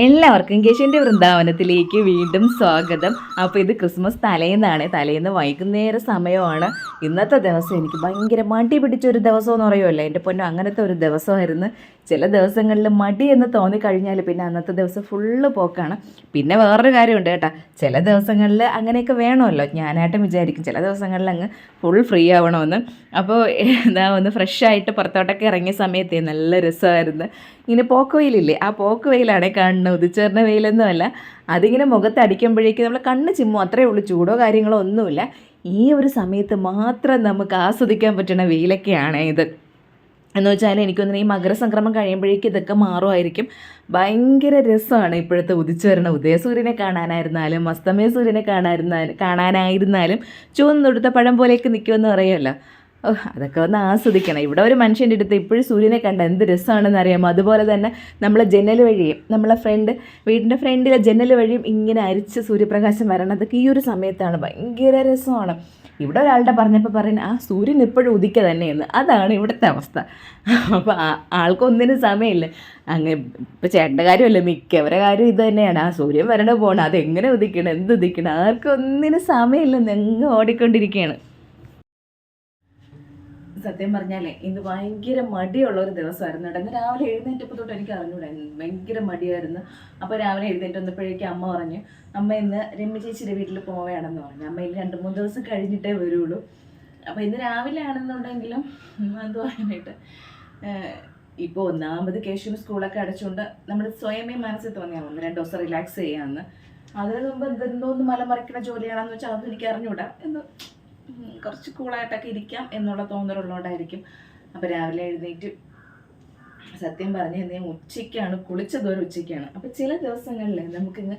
എല്ലാവർക്കും കേശുവിൻ്റെ വൃന്ദാവനത്തിലേക്ക് വീണ്ടും സ്വാഗതം. അപ്പോൾ ഇത് ക്രിസ്മസ് തലേന്ന് വൈകുന്നേര സമയമാണ്. ഇന്നത്തെ ദിവസം എനിക്ക് ഭയങ്കര മടി പിടിച്ചൊരു ദിവസം എന്ന് പറയുമല്ലോ, എൻ്റെ പൊന്നോ, അങ്ങനത്തെ ഒരു ദിവസമായിരുന്നു. ചില ദിവസങ്ങളിൽ മടി എന്ന് തോന്നിക്കഴിഞ്ഞാൽ പിന്നെ അന്നത്തെ ദിവസം ഫുള്ള് പോക്കാണ്. പിന്നെ വേറൊരു കാര്യമുണ്ട് കേട്ടോ, ചില ദിവസങ്ങളിൽ അങ്ങനെയൊക്കെ വേണമല്ലോ. ഞാനായിട്ടും വിചാരിക്കും ചില ദിവസങ്ങളിൽ അങ്ങ് ഫുൾ ഫ്രീ ആവണമെന്ന്. അപ്പോൾ ഒന്ന് ഫ്രഷായിട്ട് പുറത്തോട്ടൊക്കെ ഇറങ്ങിയ സമയത്തേ നല്ല രസമായിരുന്നു. ഇങ്ങനെ പോക്ക് വെയിലില്ലേ, ആ പോക്ക് വെയിലാണ് കാണുന്നത്, ഉദിച്ചേർന്ന വെയിലൊന്നുമല്ല. അതിങ്ങനെ മുഖത്തടിക്കുമ്പോഴേക്കും നമ്മൾ കണ്ണ് ചിമ്മും, അത്രയേ ഉള്ളൂ. ചൂടോ കാര്യങ്ങളോ ഒന്നുമില്ല. ഈ ഒരു സമയത്ത് മാത്രം നമുക്ക് ആസ്വദിക്കാൻ പറ്റുന്ന വെയിലൊക്കെയാണ് ഇത്. എന്ന് വെച്ചാൽ എനിക്കൊന്നും ഈ മകരസംക്രമം കഴിയുമ്പോഴേക്കും ഇതൊക്കെ മാറുമായിരിക്കും. ഭയങ്കര രസമാണ് ഇപ്പോഴത്തെ ഉദിച്ചു വരുന്ന ഉദയസൂര്യനെ കാണാനായിരുന്നാലും അസ്തമയ സൂര്യനെ കാണാനായിരുന്നാലും ചുവന്നൊടുത്ത പഴം പോലെയൊക്കെ നിൽക്കുമെന്ന് പറയുമല്ലോ. അതൊക്കെ ഒന്ന് ആസ്വദിക്കണം. ഇവിടെ ഒരു മനുഷ്യൻ്റെ അടുത്ത് ഇപ്പോഴും സൂര്യനെ കണ്ട എന്ത് രസമാണെന്ന് അറിയാമോ. അതുപോലെ തന്നെ നമ്മൾ ജനൽ വഴിയും നമ്മളെ വീടിൻ്റെ ഫ്രണ്ടിലെ ജനൽ വഴിയും ഇങ്ങനെ അരിച്ച് സൂര്യപ്രകാശം വരണതൊക്കെ ഈ ഒരു സമയത്താണ്. ഭയങ്കര രസമാണ്. ഇവിടെ ഒരാളുടെ പറഞ്ഞപ്പോൾ പറയുന്നത് സൂര്യൻ എപ്പോഴും ഉദിക്കുക തന്നെയെന്ന്. അതാണ് ഇവിടുത്തെ അവസ്ഥ. അപ്പോൾ ആൾക്കൊന്നിനും സമയമില്ല. അങ്ങ് ഇപ്പോൾ ചേട്ടൻ്റെ കാര്യമല്ല, മിക്കവരുടെ കാര്യം ഇത് തന്നെയാണ്. സൂര്യൻ വരണ പോകണം, അതെങ്ങനെ ഉദിക്കണം, എന്ത് ഉദിക്കണം, ആർക്കൊന്നിനും സമയമില്ലെന്ന് എങ്ങ് ഓടിക്കൊണ്ടിരിക്കുകയാണ്. സത്യം പറഞ്ഞാലേ ഇന്ന് ഭയങ്കര മടിയുള്ള ഒരു ദിവസമായിരുന്നു കേട്ടോ. ഇന്ന് രാവിലെ എഴുന്നേറ്റപ്പോൾ തൊട്ട് എനിക്ക് അറിഞ്ഞൂടാ, ഭയങ്കര മടിയായിരുന്നു. അപ്പോൾ രാവിലെ എഴുന്നേറ്റ് വന്നപ്പോഴേക്കും അമ്മ പറഞ്ഞു, അമ്മ ഇന്ന് രമ്യ ചേച്ചിയുടെ വീട്ടിൽ പോവുകയാണെന്ന് പറഞ്ഞു. അമ്മ ഇന്ന് 2-3 ദിവസം കഴിഞ്ഞിട്ടേ വരുള്ളൂ. അപ്പോൾ ഇന്ന് രാവിലെ ആണെന്നുണ്ടെങ്കിലും എന്ത് പറയാനായിട്ട്, ഇപ്പോൾ ഒന്നാമത് കേശുവിന് സ്കൂളൊക്കെ അടച്ചുകൊണ്ട് നമ്മൾ സ്വയമേ മനസ്സിൽ തോന്നിയാൽ 1-2 ദിവസം റിലാക്സ് ചെയ്യാമെന്ന്. അതിന് മുമ്പ് എന്തോന്ന് മലമറിക്കുന്ന ജോലിയാണെന്ന് വെച്ചാൽ അതൊന്നും എനിക്ക് അറിഞ്ഞൂടാ. കുറച്ച് കൂളായിട്ടൊക്കെ ഇരിക്കാം എന്നുള്ള തോന്നലുള്ളതുകൊണ്ടായിരിക്കും. അപ്പോൾ രാവിലെ എഴുന്നേറ്റ് സത്യം പറഞ്ഞ് ഞാൻ ഉച്ചയ്ക്കാണ് കുളിച്ചത്, ഒരു ഉച്ചയ്ക്കാണ്. അപ്പോൾ ചില ദിവസങ്ങളിൽ നമുക്കിങ്ങ്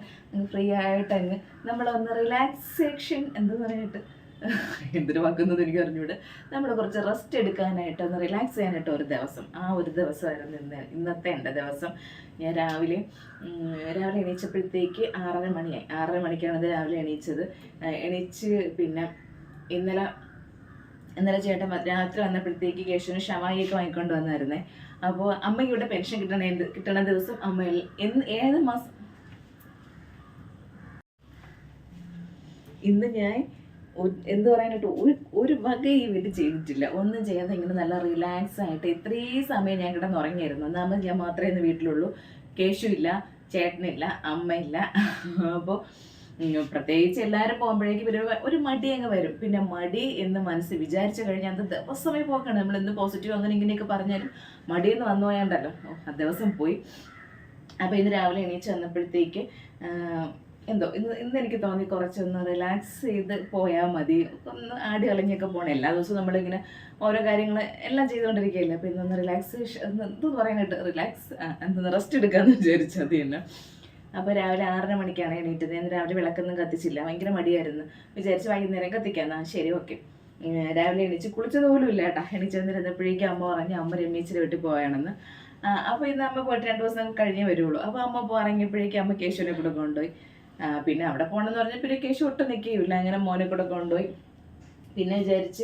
ഫ്രീ ആയിട്ടങ്ങ് നമ്മളൊന്ന് റിലാക്സേഷൻ എന്തെന്ന് പറയാനായിട്ട് എന്തിനു വാക്കുന്നത് എനിക്ക് അറിഞ്ഞൂടെ, നമ്മൾ കുറച്ച് റെസ്റ്റ് എടുക്കാനായിട്ട് ഒന്ന് റിലാക്സ് ചെയ്യാനായിട്ട് ഒരു ദിവസം, ആ ഒരു ദിവസമായിരുന്നു ഇന്നത്തെ എൻ്റെ ദിവസം. ഞാൻ രാവിലെ എണീച്ചപ്പോഴത്തേക്ക് 6:30 മണിയായി. 6:30 മണിക്കാണ് ഇത് രാവിലെ എണീച്ച് പിന്നെ ഇന്നലെ ചേട്ടൻ രാത്രി വന്നപ്പോഴത്തേക്ക് കേശുവിന് ഷവായിയൊക്കെ വാങ്ങിക്കൊണ്ട് വന്നായിരുന്നേ. അപ്പോൾ അമ്മയ്ക്ക് ഇവിടെ പെൻഷൻ കിട്ടണ ദിവസം അമ്മയിൽ ഏത് മാസം ഇന്ന് ഞാൻ എന്ത് പറയാനായിട്ട് ഒരു വക ഈ വീട്ടിൽ ചെയ്തിട്ടില്ല. ഒന്നും ചെയ്യാതെ ഇങ്ങനെ നല്ല റിലാക്സ് ആയിട്ട് ഇത്രയും സമയം ഞാൻ കിടന്ന് ഉറങ്ങിയായിരുന്നു. ഒന്നാമത് ഞാൻ മാത്രമേ ഇന്ന് വീട്ടിലുള്ളൂ. കേശു ഇല്ല, ചേട്ടനില്ല, അമ്മയില്ല. അപ്പോൾ പ്രത്യേകിച്ച് എല്ലാവരും പോകുമ്പോഴേക്കും ഒരു മടി അങ്ങ് വരും. പിന്നെ മടി എന്ന് മനസ്സ് വിചാരിച്ചു കഴിഞ്ഞാൽ അത് ദിവസമേ പോക്കാണ്. നമ്മൾ എന്ത് പോസിറ്റീവ് അങ്ങനെ ഇങ്ങനെയൊക്കെ പറഞ്ഞാലും മടിയെന്ന് വന്നു പോയാണ്ടല്ലോ, ആ ദിവസം പോയി. അപ്പോൾ ഇന്ന് രാവിലെ എണീച്ച് വന്നപ്പോഴത്തേക്ക് ഇന്ന് എനിക്ക് തോന്നി കുറച്ചൊന്ന് റിലാക്സ് ചെയ്ത് പോയാൽ മതി, ഒന്ന് ആടി അലഞ്ഞൊക്കെ പോകണം. എല്ലാ ദിവസവും നമ്മളിങ്ങനെ ഓരോ കാര്യങ്ങൾ എല്ലാം ചെയ്തുകൊണ്ടിരിക്കുകയല്ലേ. അപ്പോൾ ഇന്നൊന്ന് റിലാക്സേഷൻ എന്ത് പറയാനായിട്ട് റെസ്റ്റ് എടുക്കാമെന്ന് വിചാരിച്ചത് തന്നെ. അപ്പോൾ രാവിലെ 6:30 മണിക്കാണ് എണീറ്റത്. ഞാൻ രാവിലെ വിളക്കൊന്നും കത്തിച്ചില്ല, ഭയങ്കര മടിയായിരുന്നു. വിചാരിച്ച് വൈകുന്നേരം കത്തിക്കാം. ശരി, ഓക്കെ. രാവിലെ എണീച്ച് കുളിച്ചത് പോലും ഇല്ല കേട്ടോ. എണീച്ച് വന്നിരുന്നപ്പോഴേക്കും അമ്മ പറഞ്ഞു അമ്മ രമ്യച്ചിയുടെ വീട്ടിൽ പോയാണെന്ന്. അപ്പോൾ ഇന്ന് അമ്മ പോയിട്ട് 2 ദിവസം കഴിഞ്ഞേ വരുള്ളൂ. അപ്പോൾ അമ്മ ഇറങ്ങിയപ്പോഴേക്കും അമ്മ കേശുവിനെ കൂടെ കൊണ്ടുപോയി. പിന്നെ അവിടെ പോകണമെന്ന് പറഞ്ഞാൽ പിന്നെ കേശു ഒട്ടും നിൽക്കുകയില്ല. അങ്ങനെ മോനെ കൂടെ കൊണ്ടുപോയി. പിന്നെ വിചാരിച്ച്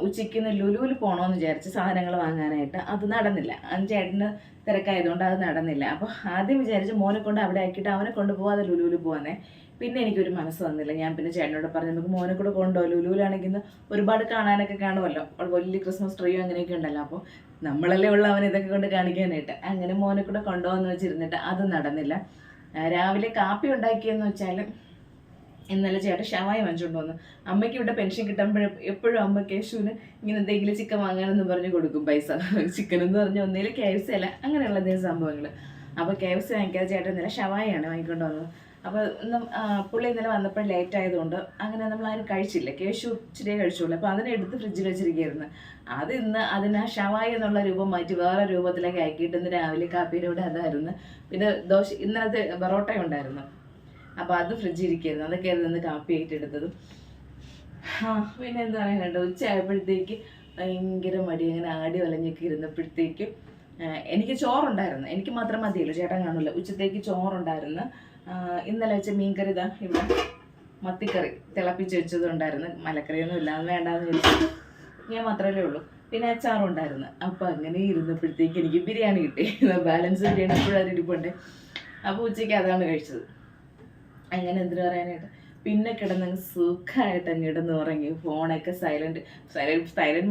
ഉച്ചയ്ക്ക് ലുലുവിൽ പോകണമെന്ന് വിചാരിച്ച് സാധനങ്ങൾ വാങ്ങാനായിട്ട്. അത് നടന്നില്ല, ചേട്ടന് തിരക്കായതുകൊണ്ട് അത് നടന്നില്ല. അപ്പോൾ ആദ്യം വിചാരിച്ച് മോനെ കൊണ്ട് അവിടെ ആക്കിയിട്ട് അവനെ കൊണ്ടുപോകാതെ ലുലുവിൽ പോകാനേ. പിന്നെ എനിക്കൊരു മനസ്സ് വന്നില്ല. ഞാൻ പിന്നെ ചേട്ടനോട് പറഞ്ഞു നമുക്ക് മോനെ കൂടെ കൊണ്ടുപോകാം, ലുലുവിലാണെങ്കിൽ ഒരുപാട് കാണാനൊക്കെ കാണുമല്ലോ, വലിയ ക്രിസ്മസ് ട്രീയും അങ്ങനെയൊക്കെ ഉണ്ടല്ലോ. അപ്പോൾ നമ്മളല്ലേ ഉള്ള അവൻ ഇതൊക്കെ കൊണ്ട് കാണിക്കാനായിട്ട്. അങ്ങനെ മോനെ കൂടെ കൊണ്ടുപോകാമെന്ന് വെച്ചിരുന്നിട്ട് അത് നടന്നില്ല. രാവിലെ കാപ്പി ഉണ്ടാക്കിയെന്ന് വെച്ചാൽ ഇന്നലെ ചേട്ടൻ ഷവായി വാങ്ങിച്ചുകൊണ്ട് വന്നു. അമ്മയ്ക്ക് ഇവിടെ പെൻഷൻ കിട്ടുമ്പോഴും എപ്പോഴും അമ്മ കേശുവിന് ഇങ്ങനെ എന്തെങ്കിലും ചിക്കൻ വാങ്ങാനെന്ന് പറഞ്ഞ് കൊടുക്കും പൈസ. ചിക്കൻ എന്ന് പറഞ്ഞാൽ ഒന്നേലും KFC അല്ല, അങ്ങനെയുള്ള എന്തെങ്കിലും സംഭവങ്ങൾ. അപ്പോൾ KFC വാങ്ങിക്കാതെ ചേട്ടൻ ഇന്നലെ ഷവായിയാണ് വാങ്ങിക്കൊണ്ട് വന്നത്. അപ്പോൾ പുള്ളി ഇന്നലെ വന്നപ്പോൾ ലേറ്റ് ആയതുകൊണ്ട് അങ്ങനെ നമ്മളാരും കഴിച്ചില്ല. കേശു ഇച്ചിരിയേ കഴിച്ചുള്ളൂ. അപ്പോൾ അതിനെടുത്ത് ഫ്രിഡ്ജിൽ വെച്ചിരിക്കുകയായിരുന്നു. അതിന് ആ ഷവായി എന്നുള്ള രൂപം മാറ്റി വേറെ രൂപത്തിലേക്ക് ആക്കിയിട്ട് ഇന്ന് രാവിലെ കാപ്പിയുടെ കൂടെ അതായിരുന്നു. പിന്നെ ഇന്നലത്തെ പൊറോട്ട ഉണ്ടായിരുന്നു. അപ്പോൾ അത് ഫ്രിഡ്ജിൽ ഇരിക്കുകയായിരുന്നു. അതൊക്കെ ആയിരുന്നു ഇന്ന് കാപ്പി ആയിട്ട് എടുത്തതും. പിന്നെ എന്താ പറയാനുണ്ട്, ഉച്ചയായപ്പോഴത്തേക്ക് ഭയങ്കര മടി, അങ്ങനെ ആടി വലഞ്ഞൊക്കെ ഇരുന്നപ്പോഴത്തേക്കും എനിക്ക് ചോറുണ്ടായിരുന്നു. എനിക്ക് മാത്രം മതിയല്ലോ, ചേട്ടൻ കാണില്ല. ഉച്ചത്തേക്ക് ചോറുണ്ടായിരുന്നു. ഇന്നലെ വെച്ച മീൻകറി ഇതാ ഇവിടെ മത്തിക്കറി തിളപ്പിച്ച് വെച്ചതുണ്ടായിരുന്നു. മലക്കറിയൊന്നും ഇല്ല, അത് വേണ്ടാന്ന് ചോദിച്ചു. ഞാൻ മാത്രമല്ലേ ഉള്ളൂ. പിന്നെ അച്ചാറും ഉണ്ടായിരുന്നു. അപ്പോൾ അങ്ങനെ ഇരുന്നപ്പോഴത്തേക്ക് എനിക്ക് ബിരിയാണി കിട്ടി. ബാലൻസ് ബിരിയാണി എപ്പോഴും അതിരിപ്പുണ്ട്. അപ്പോൾ ഉച്ചയ്ക്ക് അതാണ് കഴിച്ചത്. അങ്ങനെ എന്തിനു പറയാനായിട്ട് പിന്നെ കിടന്നങ്ങ് സുഖമായിട്ട് അങ്ങ് ഇടന്ന് ഉറങ്ങി. ഫോണൊക്കെ സൈലൻറ്റ്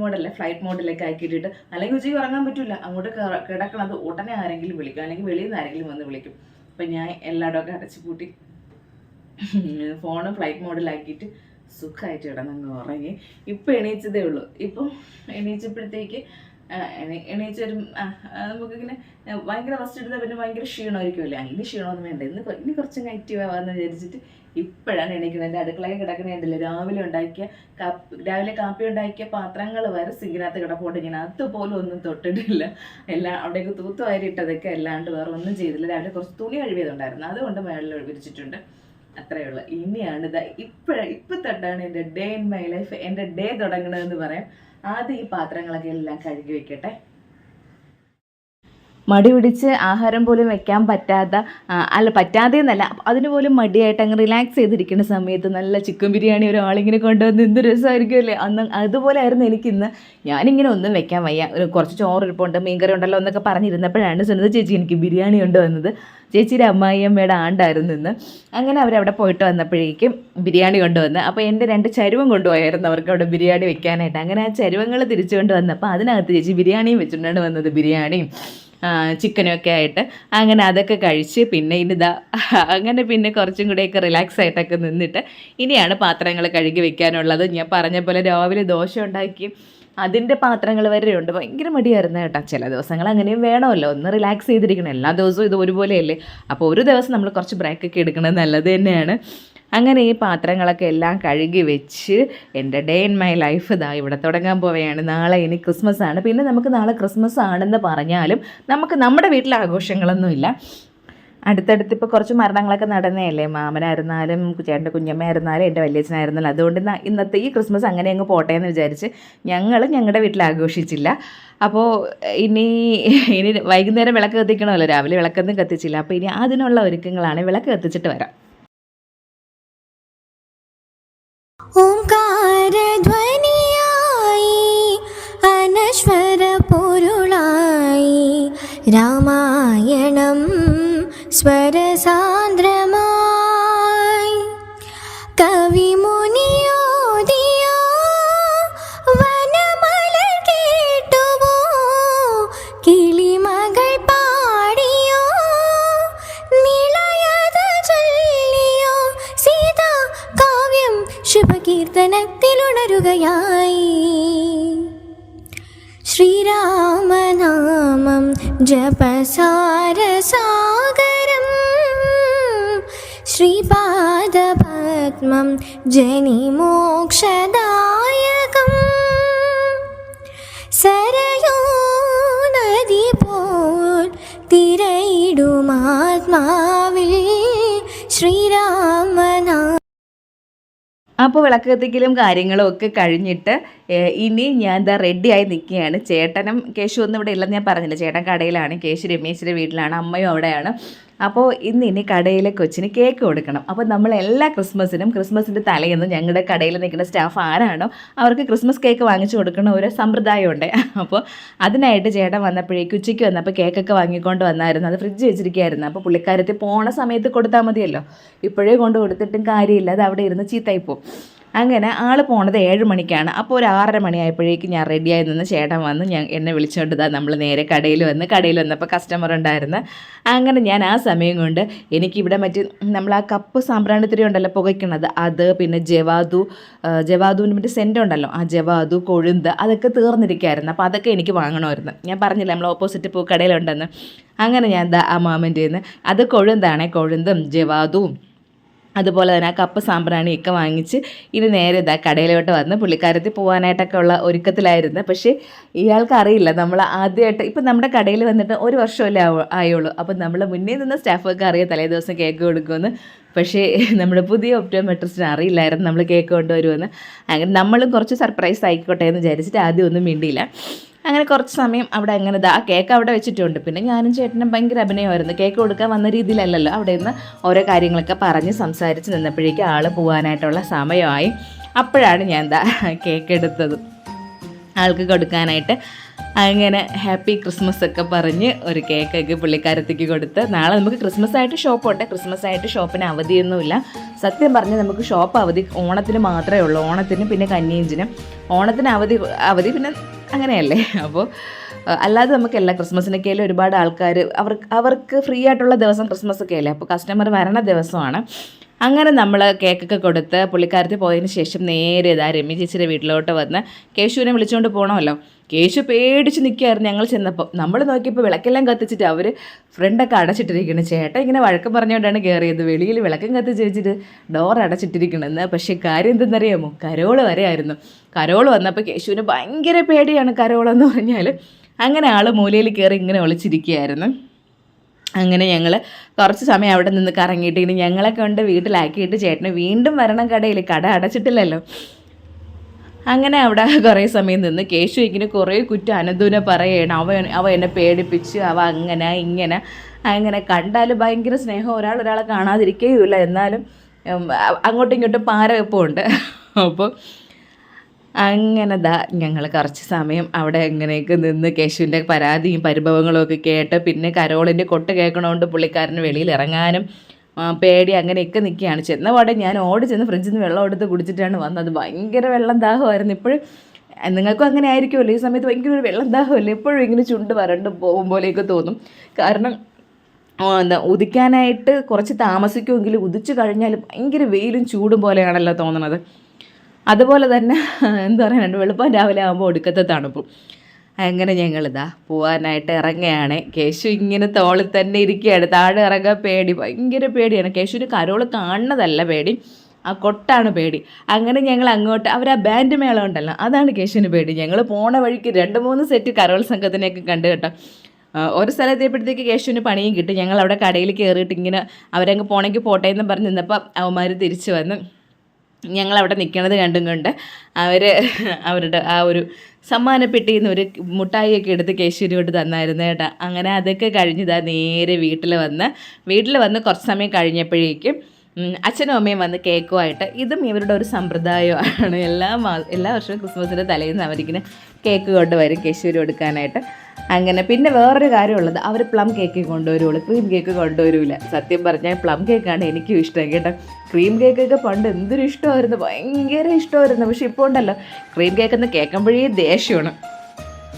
മോഡല്ല, ഫ്ലൈറ്റ് മോഡിലൊക്കെ ആക്കിയിട്ടിട്ട്, അല്ലെങ്കിൽ ഉച്ചയ്ക്ക് ഉറങ്ങാൻ പറ്റില്ല. അങ്ങോട്ട് കിടക്കണത് ഉടനെ ആരെങ്കിലും വിളിക്കും, അല്ലെങ്കിൽ വെളിയിൽ നിന്ന് ആരെങ്കിലും വന്ന് വിളിക്കും. അപ്പം ഞാൻ എല്ലായിടമൊക്കെ അടച്ചു പൂട്ടി ഫോണ് ഫ്ലൈറ്റ് മോഡിലാക്കിയിട്ട് സുഖമായിട്ട് കിടന്നങ്ങ് ഉറങ്ങി. ഇപ്പം എണീച്ചതേ ഉള്ളൂ. ഇപ്പം എണീച്ചപ്പോഴത്തേക്ക് എണീച്ചൊരു നമുക്കിങ്ങനെ ഭയങ്കര റെസ്റ്റ് എടുത്താൽ പിന്നെ ഭയങ്കര ക്ഷീണമായിരിക്കുമല്ലേ. ഇനി ക്ഷീണമൊന്നും വേണ്ട, ഇനി കുറച്ചും ആക്റ്റീവ് ആവാമെന്ന് വിചാരിച്ചിട്ട് ഇപ്പോഴാണ് എണീക്കുന്നത്. എൻ്റെ അടുക്കളയിൽ കിടക്കണേണ്ടല്ലോ, രാവിലെ കാപ്പി ഉണ്ടാക്കിയ പാത്രങ്ങൾ വരെ സിങ്കിനകത്ത് കിടപ്പുണ്ട്. ഞാൻ അതുപോലും ഒന്നും തൊട്ടിട്ടില്ല. എല്ലാം അവിടേക്ക് തൂത്തുവാരിയിട്ടതൊക്കെ അല്ലാണ്ട് വേറെ ഒന്നും ചെയ്തില്ല. രാവിലെ കുറച്ച് തുണി കഴുകിയതുണ്ടായിരുന്നു, അതുകൊണ്ട് മേളിൽ വിരിച്ചിട്ടുണ്ട്. അത്രയേ ഉള്ളൂ. ഇനിയാണ് ഇപ്പം തൊട്ടാണ് എൻ്റെ ഡേ ഇൻ മൈ ലൈഫ്, എൻ്റെ ഡേ തുടങ്ങണതെന്ന് പറയാം. ആദ്യം ഈ പാത്രങ്ങളൊക്കെ എല്ലാം കഴുകി വെക്കട്ടെ. മടി പിടിച്ച് ആഹാരം പോലും വെക്കാൻ പറ്റാതെ എന്നല്ല, അതിന് പോലും മടിയായിട്ട് അങ്ങ് റിലാക്സ് ചെയ്തിരിക്കുന്ന സമയത്ത് നല്ല ചിക്കൻ ബിരിയാണി ഒരാളിങ്ങനെ കൊണ്ടുവന്ന് എന്ത് രസമായിരിക്കുമല്ലേ. അതുപോലെ ആയിരുന്നു എനിക്കിന്ന്. ഞാനിങ്ങനെ ഒന്നും വെക്കാൻ വയ്യ, കുറച്ച് ചോറ് ഇരിപ്പുണ്ട്, മീൻകറി ഉണ്ടല്ലോ എന്നൊക്കെ പറഞ്ഞിരുന്നപ്പോഴാണ് സുനിത ചേച്ചി എനിക്ക് ബിരിയാണി കൊണ്ടുവന്നത്. ചേച്ചിയുടെ അമ്മായിയമ്മയുടെ ആണ്ടായിരുന്നു ഇന്ന്. അങ്ങനെ അവരവിടെ പോയിട്ട് വന്നപ്പോഴേക്കും ബിരിയാണി കൊണ്ടുവന്ന്. അപ്പോൾ എൻ്റെ 2 ചരുവം കൊണ്ടുപോയായിരുന്നു അവർക്ക് അവിടെ ബിരിയാണി വെക്കാനായിട്ട്. അങ്ങനെ ആ ചരുവങ്ങൾ തിരിച്ചു കൊണ്ട് വന്നപ്പോൾ അതിനകത്ത് ചേച്ചി ബിരിയാണിയും വെച്ചിട്ടാണ് വന്നത്. ബിരിയാണിയും ചിക്കനും ഒക്കെ ആയിട്ട് അങ്ങനെ അതൊക്കെ കഴിച്ച് പിന്നെ അങ്ങനെ പിന്നെ കുറച്ചും കൂടെയൊക്കെ റിലാക്സ് ആയിട്ടൊക്കെ നിന്നിട്ട് ഇനിയാണ് പാത്രങ്ങൾ കഴുകി വെക്കാനുള്ളത്. ഞാൻ പറഞ്ഞ പോലെ രാവിലെ ദോശ ഉണ്ടാക്കി അതിൻ്റെ പാത്രങ്ങൾ വരെയുണ്ട്. ഭയങ്കര മടിയായിരുന്നു കേട്ടോ. ചില ദിവസങ്ങൾ അങ്ങനെയും വേണമല്ലോ, ഒന്ന് റിലാക്സ് ചെയ്തിരിക്കണം. എല്ലാ ദിവസവും ഇത് ഒരുപോലെയല്ലേ. അപ്പോൾ ഒരു ദിവസം നമ്മൾ കുറച്ച് ബ്രേക്കൊക്കെ എടുക്കുന്നത് നല്ലത് തന്നെയാണ്. അങ്ങനെ ഈ പാത്രങ്ങളൊക്കെ എല്ലാം കഴുകി വെച്ച് എൻ്റെ ഡേ ഇൻ മൈ ലൈഫ് ഇവിടെ തുടങ്ങാൻ പോവുകയാണ്. നാളെ ഇനി ക്രിസ്മസ് ആണ്. പിന്നെ നമുക്ക് നാളെ ക്രിസ്മസ് ആണെന്ന് പറഞ്ഞാലും നമുക്ക് നമ്മുടെ വീട്ടിൽ ആഘോഷങ്ങളൊന്നുമില്ല. അടുത്തടുത്ത് ഇപ്പോൾ കുറച്ച് മരണങ്ങളൊക്കെ നടന്നതല്ലേ. മാമനായിരുന്നാലും ചേട്ടൻ്റെ കുഞ്ഞമ്മയായിരുന്നാലും എൻ്റെ വലിയച്ഛനായിരുന്നാലും. അതുകൊണ്ട് ഇന്നത്തെ ഈ ക്രിസ്മസ് അങ്ങനെ അങ്ങ് പോട്ടെ എന്ന് വിചാരിച്ച് ഞങ്ങളുടെ വീട്ടിൽ ആഘോഷിച്ചില്ല. അപ്പോൾ ഇനി വൈകുന്നേരം വിളക്ക് കത്തിക്കണമല്ലോ, രാവിലെ വിളക്കൊന്നും കത്തിച്ചില്ല. അപ്പോൾ ഇനി അതിനുള്ള ഒരുക്കങ്ങളാണ്. വിളക്ക് കത്തിച്ചിട്ട് വരാം. ഓംകാരധ്വനിയായി അനശ്വര പൊരുളായി രാമായണം സ്വരസാന്ദ്രമായി കവിമുനിയോദിയ വനമലർ കേട്ടുവോ കിളിമകൾ പാടിയോ നിളയത ചൊല്ലിയോ സീതാ കാവ്യം ശുഭകീർത്തനത്തിലുണരുകയായി ശ്രീരാമനാമം ജപസാരസാഗരം ശ്രീപാദപദ്മം ജനിമോക്ഷദായകം സരയൂ നദി പോൽ തിരയിടുമാത്മാവിൽ ശ്രീരാമനാമം. അപ്പോൾ വിളക്ക് കത്തിക്കലും കാര്യങ്ങളും ഒക്കെ കഴിഞ്ഞിട്ട് ഇനി ഞാൻ റെഡിയായി നിൽക്കുകയാണ്. ചേട്ടനും കേശു ഒന്നും ഇവിടെ ഇല്ലെന്ന് ഞാൻ പറഞ്ഞില്ല. ചേട്ടൻ കടയിലാണ്, കേശു രമേശിൻ്റെ വീട്ടിലാണ്, അമ്മയും അവിടെയാണ്. അപ്പോൾ ഇനി കടയിലെ കൊച്ചിന് കേക്ക് കൊടുക്കണം. അപ്പോൾ നമ്മൾ എല്ലാ ക്രിസ്മസിൻ്റെ തലേന്ന് ഞങ്ങളുടെ കടയിൽ നിൽക്കുന്ന സ്റ്റാഫ് ആരാണോ അവർക്ക് ക്രിസ്മസ് കേക്ക് വാങ്ങിച്ചു കൊടുക്കുന്ന ഒരു സമ്പ്രദായമുണ്ട്. അപ്പോൾ അതിനായിട്ട് ചേട്ടൻ വന്നപ്പോഴേക്കും ഉച്ചയ്ക്ക് വന്നപ്പോൾ കേക്കൊക്കെ വാങ്ങിക്കൊണ്ട് വന്നായിരുന്നു. അത് ഫ്രിഡ്ജ് വെച്ചിരിക്കുകയായിരുന്നു. അപ്പോൾ പുള്ളിക്കാരത്തിൽ പോണ സമയത്ത് കൊടുത്താൽ മതിയല്ലോ, ഇപ്പോഴേ കൊണ്ട് കൊടുത്തിട്ടും കാര്യമില്ല, അത് അവിടെ ഇരുന്ന് ചീത്തായിപ്പോവും. അങ്ങനെ ആൾ പോണത് 7 മണിക്കാണ്. അപ്പോൾ ഒരു 6:30 മണിയായപ്പോഴേക്കും ഞാൻ റെഡിയായി നിന്ന് ചേട്ടൻ വന്ന് എന്നെ വിളിച്ചുകൊണ്ട് നമ്മൾ നേരെ കടയിൽ വന്നപ്പോൾ കസ്റ്റമർ ഉണ്ടായിരുന്നു. അങ്ങനെ ഞാൻ ആ സമയം കൊണ്ട് എനിക്കിവിടെ നമ്മൾ ആ കപ്പ് സാമ്പ്രാണിത്തിരി ഉണ്ടല്ലോ പുകയ്ക്കണത്, അത് പിന്നെ ജവാദുവിൻ്റെ മറ്റേ സെൻ്റ് ഉണ്ടല്ലോ, ആ ജവാദു കൊഴുന്ത് അതൊക്കെ തീർന്നിരിക്കുകയായിരുന്നു. അപ്പോൾ അതൊക്കെ എനിക്ക് വാങ്ങണമായിരുന്നു. ഞാൻ പറഞ്ഞില്ല നമ്മൾ ഓപ്പോസിറ്റ് പൂക്കടയിലുണ്ടെന്ന്. അങ്ങനെ ഞാൻ ആ മാമൻ്റെ നിന്ന് അത് കൊഴുന്തും ജവാദുവും അതുപോലെ തന്നെ ആ കപ്പ് സാമ്പ്രാണിയൊക്കെ വാങ്ങിച്ച് ഇനി നേരെ കടയിലോട്ട് വന്ന് പുള്ളിക്കാരത്തിൽ പോകാനായിട്ടൊക്കെ ഉള്ള ഒരുക്കത്തിലായിരുന്നു. പക്ഷേ ഇയാൾക്ക് അറിയില്ല നമ്മൾ ആദ്യമായിട്ട് ഇപ്പം നമ്മുടെ കടയിൽ വന്നിട്ട് 1 വർഷമല്ലേ ആയുള്ളൂ. അപ്പം നമ്മൾ മുന്നേ നിന്ന് സ്റ്റാഫൊക്കെ അറിയാം തലേ ദിവസം കേക്ക് കൊടുക്കുമെന്ന്. പക്ഷേ നമ്മുടെ പുതിയ ഒപ്റ്റോമെട്രിസ്റ്റിന് അറിയില്ലായിരുന്നു നമ്മൾ കേക്ക് കൊണ്ടുവരുമെന്ന്. അങ്ങനെ നമ്മളും കുറച്ച് സർപ്രൈസ് ആയിക്കോട്ടെ എന്ന് വിചാരിച്ചിട്ട് ആദ്യം ഒന്നും മിണ്ടിയില്ല. അങ്ങനെ കുറച്ച് സമയം അവിടെ അങ്ങനെ ആ കേക്ക് അവിടെ വെച്ചിട്ടുണ്ട്. പിന്നെ ഞാനും ചേട്ടനും ഭയങ്കര അഭിനയമായിരുന്നു. കേക്ക് കൊടുക്കാൻ വന്ന രീതിയിലല്ലല്ലോ, അവിടെ നിന്ന് ഓരോ കാര്യങ്ങളൊക്കെ പറഞ്ഞ് സംസാരിച്ച് നിന്നപ്പോഴേക്കും ആൾ പോകാനായിട്ടുള്ള സമയമായി. അപ്പോഴാണ് ഞാൻ കേക്ക് എടുത്തത് ആൾക്ക് കൊടുക്കാനായിട്ട്. അങ്ങനെ ഹാപ്പി ക്രിസ്മസ് ഒക്കെ പറഞ്ഞ് ഒരു കേക്കൊക്കെ പുള്ളിക്കാരത്തേക്ക് കൊടുത്ത് നാളെ നമുക്ക് ക്രിസ്മസ് ആയിട്ട് ഷോപ്പുണ്ട്. ക്രിസ്മസ് ആയിട്ട് ഷോപ്പിന് അവധിയൊന്നുമില്ല. സത്യം പറഞ്ഞ് നമുക്ക് ഷോപ്പ് അവധി ഓണത്തിന് മാത്രമേ ഉള്ളൂ. ഓണത്തിന് പിന്നെ കന്നിയഞ്ചിനും. ഓണത്തിന് അവധി പിന്നെ അങ്ങനെയല്ലേ. അപ്പോൾ അല്ലാതെ നമുക്കല്ല, ക്രിസ്മസിനൊക്കെ ഒരുപാട് ആൾക്കാർ അവർക്ക് ഫ്രീ ആയിട്ടുള്ള ദിവസം ക്രിസ്മസ് അല്ലേ. അപ്പോൾ കസ്റ്റമർ വരണ ദിവസമാണ്. അങ്ങനെ നമ്മൾ കേക്കൊക്കെ കൊടുത്ത് പുള്ളിക്കാരത്തിൽ പോയതിന് ശേഷം നേരെ ഇതാ രമ്യ ചേച്ചിയുടെ വീട്ടിലോട്ട് വന്ന് കേശുവിനെ വിളിച്ചുകൊണ്ട് പോകണമല്ലോ. കേശു പേടിച്ച് നിൽക്കുകയായിരുന്നു ഞങ്ങൾ ചെന്നപ്പോൾ. നമ്മൾ നോക്കിയപ്പോൾ വിളക്കെല്ലാം കത്തിച്ചിട്ട് അവർ ഫ്രണ്ടൊക്കെ അടച്ചിട്ടിരിക്കണം. ചേട്ടൻ ഇങ്ങനെ വഴക്കം പറഞ്ഞുകൊണ്ടാണ് കയറിയത്. വെളിയിൽ വിളക്കം കത്തിച്ച് വെച്ചിട്ട് ഡോർ അടച്ചിട്ടിരിക്കണമെന്ന്. പക്ഷേ കാര്യം എന്തെന്നറിയാമോ, കരോള് വരെയായിരുന്നു. കരോള് വന്നപ്പോൾ കേശുവിന് ഭയങ്കര പേടിയാണ് കരോളെന്ന് പറഞ്ഞാൽ. അങ്ങനെ ആൾ മൂലയിൽ കയറി ഇങ്ങനെ ഒളിച്ചിരിക്കുകയായിരുന്നു. അങ്ങനെ ഞങ്ങൾ കുറച്ച് സമയം അവിടെ നിന്ന് കറങ്ങിയിട്ട് ഇനി ഞങ്ങളെ കൊണ്ട് വീട്ടിലാക്കിയിട്ട് ചേട്ടന് വീണ്ടും വരണം കടയിൽ. കട അടച്ചിട്ടില്ലല്ലോ. അങ്ങനെ അവിടെ കുറേ സമയം നിന്ന് കേശു ഇങ്ങനെ കുറേ കുറ്റം അനന്തുവിനെ പറയണം. അവ എന്നെ പേടിപ്പിച്ച്, അവ അങ്ങനെ ഇങ്ങനെ. അങ്ങനെ കണ്ടാൽ ഭയങ്കര സ്നേഹം, ഒരാളെ കാണാതിരിക്കുകയുമില്ല. എന്നാലും അങ്ങോട്ടും ഇങ്ങോട്ടും പാരവെപ്പുണ്ട്. അപ്പോൾ അങ്ങനെ ഞങ്ങൾ കുറച്ച് സമയം അവിടെ എങ്ങനെയൊക്കെ നിന്ന് കേശുവിൻ്റെ പരാതിയും പരിഭവങ്ങളും ഒക്കെ കേട്ട് പിന്നെ കരോളിൻ്റെ കൊട്ട് കേൾക്കണോണ്ട് പുള്ളിക്കാരന് വെളിയിൽ ഇറങ്ങാനും പേടി അങ്ങനെയൊക്കെ നിൽക്കുകയാണ്. ചെന്നപാടെ ഞാൻ ഓടി ചെന്ന് ഫ്രിഡ്ജിൽ നിന്ന് വെള്ളം എടുത്ത് കുടിച്ചിട്ടാണ് വന്നത്. ഭയങ്കര വെള്ളം ദാഹമായിരുന്നു. ഇപ്പോഴും നിങ്ങൾക്കും അങ്ങനെ ആയിരിക്കുമല്ലോ, ഈ സമയത്ത് ഭയങ്കര ഒരു വെള്ളം ദാഹമല്ലേ. എപ്പോഴും ഇങ്ങനെ ചുണ്ട് വരണ്ട് പോകും പോലെയൊക്കെ തോന്നും. കാരണം ഉദിക്കാനായിട്ട് കുറച്ച് താമസിക്കുമെങ്കിലും ഉദിച്ചു കഴിഞ്ഞാൽ ഭയങ്കര വെയിലും ചൂടും പോലെയാണല്ലോ തോന്നണത്. അതുപോലെ തന്നെ എന്താ പറയുക, വെളുപ്പം രാവിലെ ആകുമ്പോൾ ഒടുക്കത്തെ തണുപ്പും. അങ്ങനെ ഞങ്ങളിതാ പോകാനായിട്ട് ഇറങ്ങുകയാണ്. കേശു ഇങ്ങനെ തോളിൽ തന്നെ ഇരിക്കുകയാണ്. താഴെ ഇറങ്ങാൻ പേടി, ഭയങ്കര പേടിയാണ്. കേശുവിന് കരോള് കാണുന്നതല്ല പേടി, ആ കൊട്ടാണ് പേടി. അങ്ങനെ ഞങ്ങൾ അങ്ങോട്ട് ആ ബാൻഡ് മേളം ഉണ്ടല്ലോ, അതാണ് കേശുവിന് പേടി. ഞങ്ങൾ പോണ വഴിക്ക് 2-3 സെറ്റ് കരോൾ സംഘത്തിനെയൊക്കെ കണ്ടു കേട്ടോ. ഒരു സ്ഥലത്തെപ്പോഴത്തേക്ക് കേശുവിന് പണിയും കിട്ടി. ഞങ്ങൾ അവിടെ കടയിൽ കയറിയിട്ട് ഇങ്ങനെ അവരങ്ങ് പോണെങ്കിൽ പോട്ടെ എന്ന് പറഞ്ഞ് നിന്നപ്പോൾ അവന്മാർ തിരിച്ചു വന്ന് ഞങ്ങളവിടെ നിൽക്കണത് കണ്ടും കൊണ്ട് അവരുടെ ആ ഒരു സമ്മാനപ്പെട്ടിയിൽ നിന്ന് ഒരു മുട്ടായിയൊക്കെ എടുത്ത് കേശുവിനോട്ട് തന്നായിരുന്നു കേട്ടോ. അങ്ങനെ അതൊക്കെ കഴിഞ്ഞതാ നേരെ വീട്ടിൽ വന്ന് കുറച്ച് സമയം കഴിഞ്ഞപ്പോഴേക്കും അച്ഛനും അമ്മയും വന്ന് കേക്കുമായിട്ട്. ഇതും ഇവരുടെ ഒരു സമ്പ്രദായമാണ്. എല്ലാ വർഷവും ക്രിസ്മസിൻ്റെ തലേന്ന് അവരിങ്ങനെ കേക്ക് കൊണ്ടുവരും കേശുവിന് കൊടുക്കാനായിട്ട്. അങ്ങനെ പിന്നെ വേറൊരു കാര്യമുള്ളത്, അവർ പ്ലം കേക്ക് കൊണ്ടുവരുള്ളൂ, ക്രീം കേക്ക് കൊണ്ടുവരില്ല. സത്യം പറഞ്ഞാൽ പ്ലം കേക്കാണ് എനിക്കും ഇഷ്ടം കേട്ടോ. ക്രീം കേക്കൊക്കെ പണ്ട് എന്തൊരു ഇഷ്ടമായിരുന്നു, ഭയങ്കര ഇഷ്ടമായിരുന്നു. പക്ഷെ ഇപ്പോൾ ഉണ്ടല്ലോ, ക്രീം കേക്കെന്ന് കേൾക്കുമ്പോഴേ ദേഷ്യമാണ്.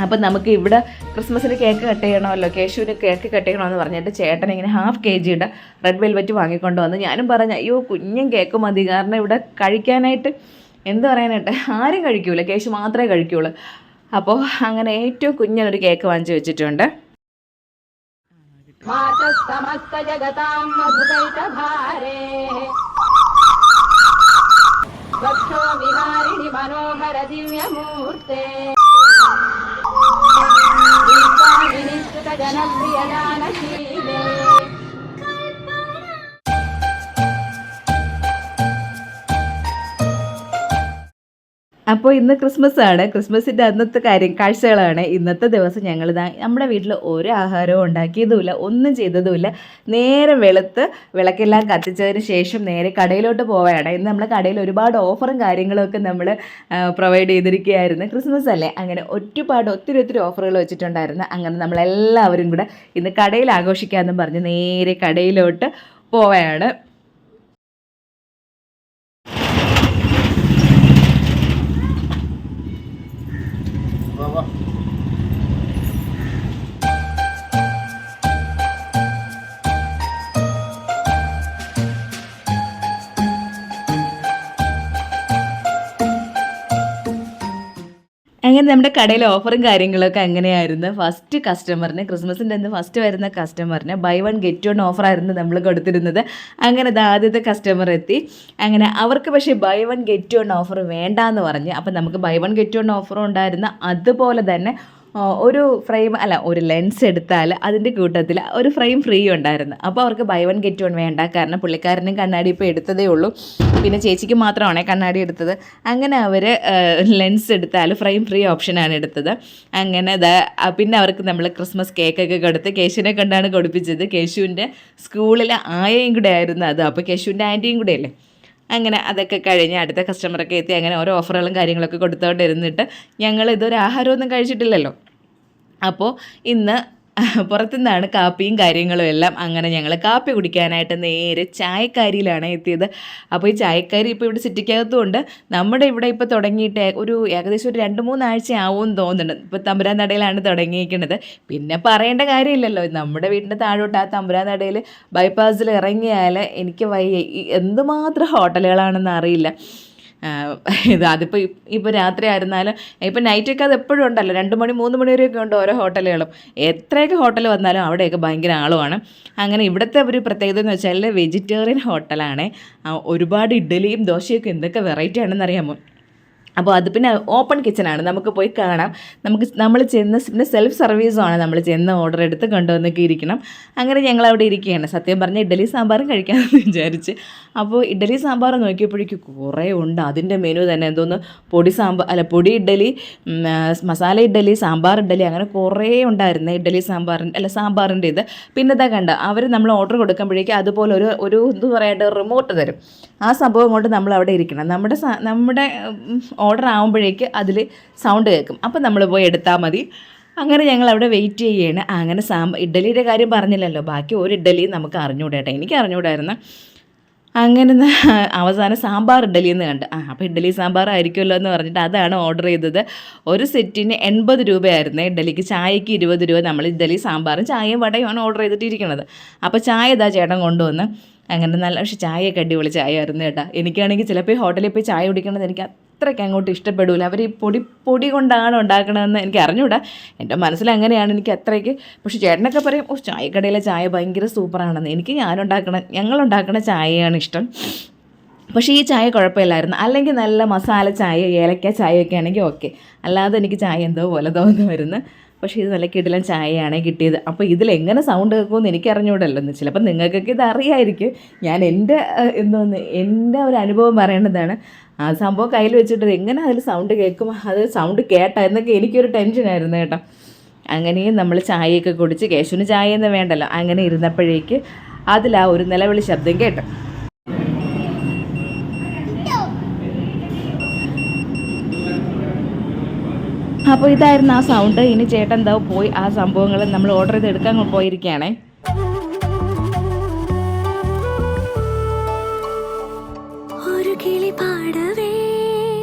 അപ്പം നമുക്ക് ഇവിടെ ക്രിസ്മസിന് കേക്ക് കട്ട് ചെയ്യണമല്ലോ, കേശുവിന് കേക്ക് കട്ട് ചെയ്യണമെന്ന് പറഞ്ഞിട്ട് ചേട്ടൻ ഇങ്ങനെ 1/2 kg റെഡ് വെൽവെറ്റ് വാങ്ങിക്കൊണ്ട് വന്ന്. ഞാനും പറഞ്ഞു അയ്യോ കുഞ്ഞും കേക്ക് മതി, കാരണം ഇവിടെ കഴിക്കാനായിട്ട് എന്ത് പറയാനായിട്ട് ആരും കഴിക്കൂല, കേശു മാത്രമേ കഴിക്കുകയുള്ളൂ. അപ്പോൾ അങ്ങനെ ഏറ്റവും കുഞ്ഞനൊരു കേക്ക് വാങ്ങിച്ച് വെച്ചിട്ടുണ്ട്. മനോഹര ദിവ്യമൂർത്തേ ജനപ്രിയദാനശീലേ. അപ്പോൾ ഇന്ന് ക്രിസ്മസ് ആണ്. ക്രിസ്മസിൻ്റെ അന്നത്തെ കാഴ്ചകളാണ്. ഇന്നത്തെ ദിവസം ഞങ്ങൾ നമ്മുടെ വീട്ടിൽ ഒരു ആഹാരവും ഉണ്ടാക്കിയതുമില്ല, ഒന്നും ചെയ്തതുമില്ല. നേരെ വെളുത്ത് വിളക്കെല്ലാം കത്തിച്ചതിന് ശേഷം നേരെ കടയിലോട്ട് പോവുകയാണ്. ഇന്ന് നമ്മുടെ കടയിൽ ഒരുപാട് ഓഫറും കാര്യങ്ങളൊക്കെ നമ്മൾ പ്രൊവൈഡ് ചെയ്തിരിക്കുകയായിരുന്നു. ക്രിസ്മസ് അല്ലേ, അങ്ങനെ ഒത്തിരി ഓഫറുകൾ വെച്ചിട്ടുണ്ടായിരുന്നു. അങ്ങനെ നമ്മളെല്ലാവരും കൂടെ ഇന്ന് കടയിൽ ആഘോഷിക്കാമെന്നും പറഞ്ഞ് നേരെ കടയിലോട്ട് പോവുകയാണ്. അങ്ങനെ നമ്മുടെ കടയിലെ ഓഫറും കാര്യങ്ങളൊക്കെ അങ്ങനെയായിരുന്നു. ഫസ്റ്റ് കസ്റ്റമറിന്, ക്രിസ്മസിൻ്റെ അന്ന് ഫസ്റ്റ് വരുന്ന കസ്റ്റമറിന് ബൈ 1 get 1 ഓഫറായിരുന്നു നമ്മൾ കൊടുത്തിരുന്നത്. അങ്ങനെ ആദ്യത്തെ കസ്റ്റമർ എത്തി. അങ്ങനെ അവർക്ക് പക്ഷേ ബൈ 1 get 1 ഓഫർ വേണ്ടാന്ന് പറഞ്ഞ്. അപ്പം നമുക്ക് ബൈ 1 get 1 ഓഫറും ഉണ്ടായിരുന്നു. അതുപോലെ തന്നെ ഒരു ലെൻസ് എടുത്താൽ അതിൻ്റെ കൂട്ടത്തിൽ ഒരു ഫ്രെയിം ഫ്രീ ഉണ്ടായിരുന്നു. അപ്പോൾ അവർക്ക് ബൈ 1 get 1 വേണ്ട, കാരണം പുള്ളിക്കാരനും കണ്ണാടി ഇപ്പോൾ എടുത്തതേ ഉള്ളൂ, പിന്നെ ചേച്ചിക്ക് മാത്രമാണ് കണ്ണാടി എടുത്തത്. അങ്ങനെ അവർ ലെൻസ് എടുത്താൽ ഫ്രെയിം ഫ്രീ ഓപ്ഷനാണ് എടുത്തത്. അങ്ങനെ പിന്നെ അവർക്ക് നമ്മൾ ക്രിസ്മസ് കേക്കൊക്കെ കൊടുത്ത് കേശുവിനെ കണ്ടാണ് കൊടുപ്പിച്ചത്. കേശുവിൻ്റെ സ്കൂളിലെ ആയയും കൂടെ ആയിരുന്നു അത്. അപ്പോൾ കേശുവിൻ്റെ ആൻറ്റിയും കൂടെ അല്ലേ. അങ്ങനെ അതൊക്കെ കഴിഞ്ഞ് അടുത്ത കസ്റ്റമറൊക്കെ എത്തി. അങ്ങനെ ഓരോ ഓഫറുകളും കാര്യങ്ങളൊക്കെ കൊടുത്തോണ്ടിരുന്നിട്ട് ഞങ്ങൾ ഇതൊരു ആഹാരമൊന്നും കഴിച്ചിട്ടില്ലല്ലോ. അപ്പോൾ ഇന്ന് പുറത്തുനിന്നാണ് കാപ്പിയും കാര്യങ്ങളും എല്ലാം. അങ്ങനെ ഞങ്ങൾ കാപ്പി കുടിക്കാനായിട്ട് നേരെ ചായക്കാരിയിലാണ് എത്തിയത്. അപ്പോൾ ഈ ചായക്കാരി ഇപ്പോൾ ഇവിടെ സിറ്റിക്കകത്തുമുണ്ട്. നമ്മുടെ ഇവിടെ ഇപ്പോൾ തുടങ്ങിയിട്ട് ഏകദേശം ഒരു 2-3 ആഴ്ച ആവുമെന്ന് തോന്നുന്നുണ്ട്. ഇപ്പോൾ തമ്പുരാൻ നടയിലാണ് തുടങ്ങിയിരിക്കുന്നത്. പിന്നെ പറയേണ്ട കാര്യമില്ലല്ലോ, നമ്മുടെ വീടിൻ്റെ താഴോട്ട് ആ തമ്പുരാൻ നടയിൽ ബൈപ്പാസിൽ ഇറങ്ങിയാൽ എനിക്ക് എന്തുമാത്രം ഹോട്ടലുകളാണെന്ന് അറിയില്ല. അതിപ്പോൾ ഇപ്പോൾ രാത്രി ആയിരുന്നാലും ഇപ്പോൾ നൈറ്റൊക്കെ അത് എപ്പോഴും ഉണ്ടല്ലോ, 2 മണി 3 മണി വരെയൊക്കെ ഉണ്ട് ഓരോ ഹോട്ടലുകളും. എത്രയൊക്കെ ഹോട്ടൽ വന്നാലും അവിടെയൊക്കെ ഭയങ്കര ആളുമാണ്. അങ്ങനെ ഇവിടുത്തെ ഒരു പ്രത്യേകത എന്ന് വെച്ചാൽ വെജിറ്റേറിയൻ ഹോട്ടലാണ്. ഒരുപാട് ഇഡ്ഡലിയും ദോശയൊക്കെ എന്തൊക്കെ വെറൈറ്റി ആണെന്ന് അറിയാമോ. അപ്പോൾ അത് പിന്നെ ഓപ്പൺ കിച്ചണാണ്, നമുക്ക് പോയി കാണാം. നമ്മൾ ചെന്ന് പിന്നെ സെൽഫ് സർവീസുമാണ്, നമ്മൾ ചെന്ന് ഓർഡർ എടുത്ത് കൊണ്ടുവന്നൊക്കെ ഇരിക്കണം. അങ്ങനെ ഞങ്ങൾ അവിടെ ഇരിക്കുകയാണ്. സത്യം പറഞ്ഞാൽ ഇഡ്ഡലി സാമ്പാറും കഴിക്കാമെന്ന് വിചാരിച്ച്. അപ്പോൾ ഇഡ്ഡലി സാമ്പാർ നോക്കിയപ്പോഴേക്കും കുറേ ഉണ്ട്. അതിൻ്റെ മെനു തന്നെ എന്തോന്ന് പൊടി ഇഡ്ഡലി, മസാല ഇഡ്ഡലി, സാമ്പാർ ഇഡ്ഡലി, അങ്ങനെ കുറേ ഉണ്ടായിരുന്നു. ഇഡ്ഡലി സാമ്പാറിൻ്റെ ഇത്. പിന്നെ ഇതാ കണ്ട, അവർ നമ്മൾ ഓർഡർ കൊടുക്കുമ്പോഴേക്കും അതുപോലെ ഒരു എന്ത് പറയേണ്ട റിമോട്ട് തരും. ആ സംഭവം കൊണ്ട് നമ്മൾ അവിടെ ഇരിക്കണം. നമ്മുടെ ഓർഡർ ആകുമ്പോഴേക്ക് അതിൽ സൗണ്ട് കേൾക്കും. അപ്പം നമ്മൾ പോയി എടുത്താൽ മതി. അങ്ങനെ ഞങ്ങൾ അവിടെ വെയിറ്റ് ചെയ്യുകയാണ്. അങ്ങനെ ഇഡ്ഡലിയുടെ കാര്യം പറഞ്ഞില്ലല്ലോ, ബാക്കി ഒരു ഇഡ്ഡലിയും നമുക്ക് അറിഞ്ഞുകൂടേട്ടെ, എനിക്ക് അറിഞ്ഞുകൂടായിരുന്നു. അങ്ങനെ അവസാനം സാമ്പാർ ഇഡ്ഡലി എന്ന് കണ്ട്. അപ്പോൾ ഇഡ്ഡലി സാമ്പാർ ആയിരിക്കുമല്ലോ എന്ന് പറഞ്ഞിട്ട് അതാണ് ഓർഡർ ചെയ്തത്. ഒരു സെറ്റിന് 80 രൂപയായിരുന്നു ഇഡ്ഡലിക്ക്. ചായക്ക് 20 രൂപ. നമ്മൾ ഇഡ്ഡലി സാമ്പാറും ചായയും വടയുമാണ് ഓർഡർ ചെയ്തിട്ടിരിക്കുന്നത്. അപ്പോൾ ചായ ഇതാ ചേട്ടൻ കൊണ്ടുവന്ന്. അങ്ങനെ പക്ഷേ ചായയൊക്കെ അടിപൊളി ചായ ആയിരുന്നു കേട്ടോ. എനിക്കാണെങ്കിൽ ചിലപ്പോൾ ഈ ഹോട്ടലിൽ പോയി ചായ കുടിക്കണത് എനിക്ക് അത്രയ്ക്ക് അങ്ങോട്ട് ഇഷ്ടപ്പെടില്ല. അവർ ഈ പൊടി കൊണ്ടാണ് ഉണ്ടാക്കണമെന്ന് എനിക്ക് അറിഞ്ഞൂടാ, എൻ്റെ മനസ്സിൽ അങ്ങനെയാണ് എനിക്ക് അത്രയ്ക്ക്. പക്ഷേ ചേട്ടനൊക്കെ പറയും ചായക്കടയിലെ ചായ ഭയങ്കര സൂപ്പറാണെന്ന്. എനിക്ക് ഞങ്ങളുണ്ടാക്കണ ചായയാണ് ഇഷ്ടം. പക്ഷേ ഈ ചായ കുഴപ്പമില്ലായിരുന്നു. അല്ലെങ്കിൽ നല്ല മസാല ചായ, ഏലക്ക ചായയൊക്കെ ആണെങ്കിൽ ഓക്കെ. അല്ലാതെ എനിക്ക് ചായ എന്തോ പോലെ തോന്നുമായിരുന്നു. പക്ഷേ ഇത് നല്ല കിടിലൻ ചായയാണ് കിട്ടിയത്. അപ്പോൾ ഇതിലെങ്ങനെ സൗണ്ട് കേൾക്കുമെന്ന് എനിക്ക് അറിഞ്ഞൂടല്ലോ. ചിലപ്പോൾ നിങ്ങൾക്കൊക്കെ ഇത് അറിയായിരിക്കും. ഞാൻ എൻ്റെ ഒരു അനുഭവം പറയേണ്ടതാണ്. ആ സംഭവം കയ്യിൽ വെച്ചിട്ട് എങ്ങനെ അതിൽ സൗണ്ട് കേൾക്കും, അത് സൗണ്ട് കേട്ടാ എന്നൊക്കെ എനിക്കൊരു ടെൻഷനായിരുന്നു കേട്ടോ. അങ്ങനെയും നമ്മൾ ചായയൊക്കെ കുടിച്ച്, കേശുവിന് ചായയൊന്നും വേണ്ടല്ലോ, അങ്ങനെ ഇരുന്നപ്പോഴേക്ക് അതിൽ ആ ഒരു നിലവിളി ശബ്ദം കേട്ടു. അപ്പോൾ ഇതായിരുന്നു ആ സൗണ്ട്. ഇനി ചേട്ടൻ എന്താ പോയി ആ സംഭവങ്ങൾ നമ്മൾ ഓർഡർ ചെയ്ത് എടുക്കാൻ പോയിരിക്കുകയാണേ. ഒരു കിളി പാടവേ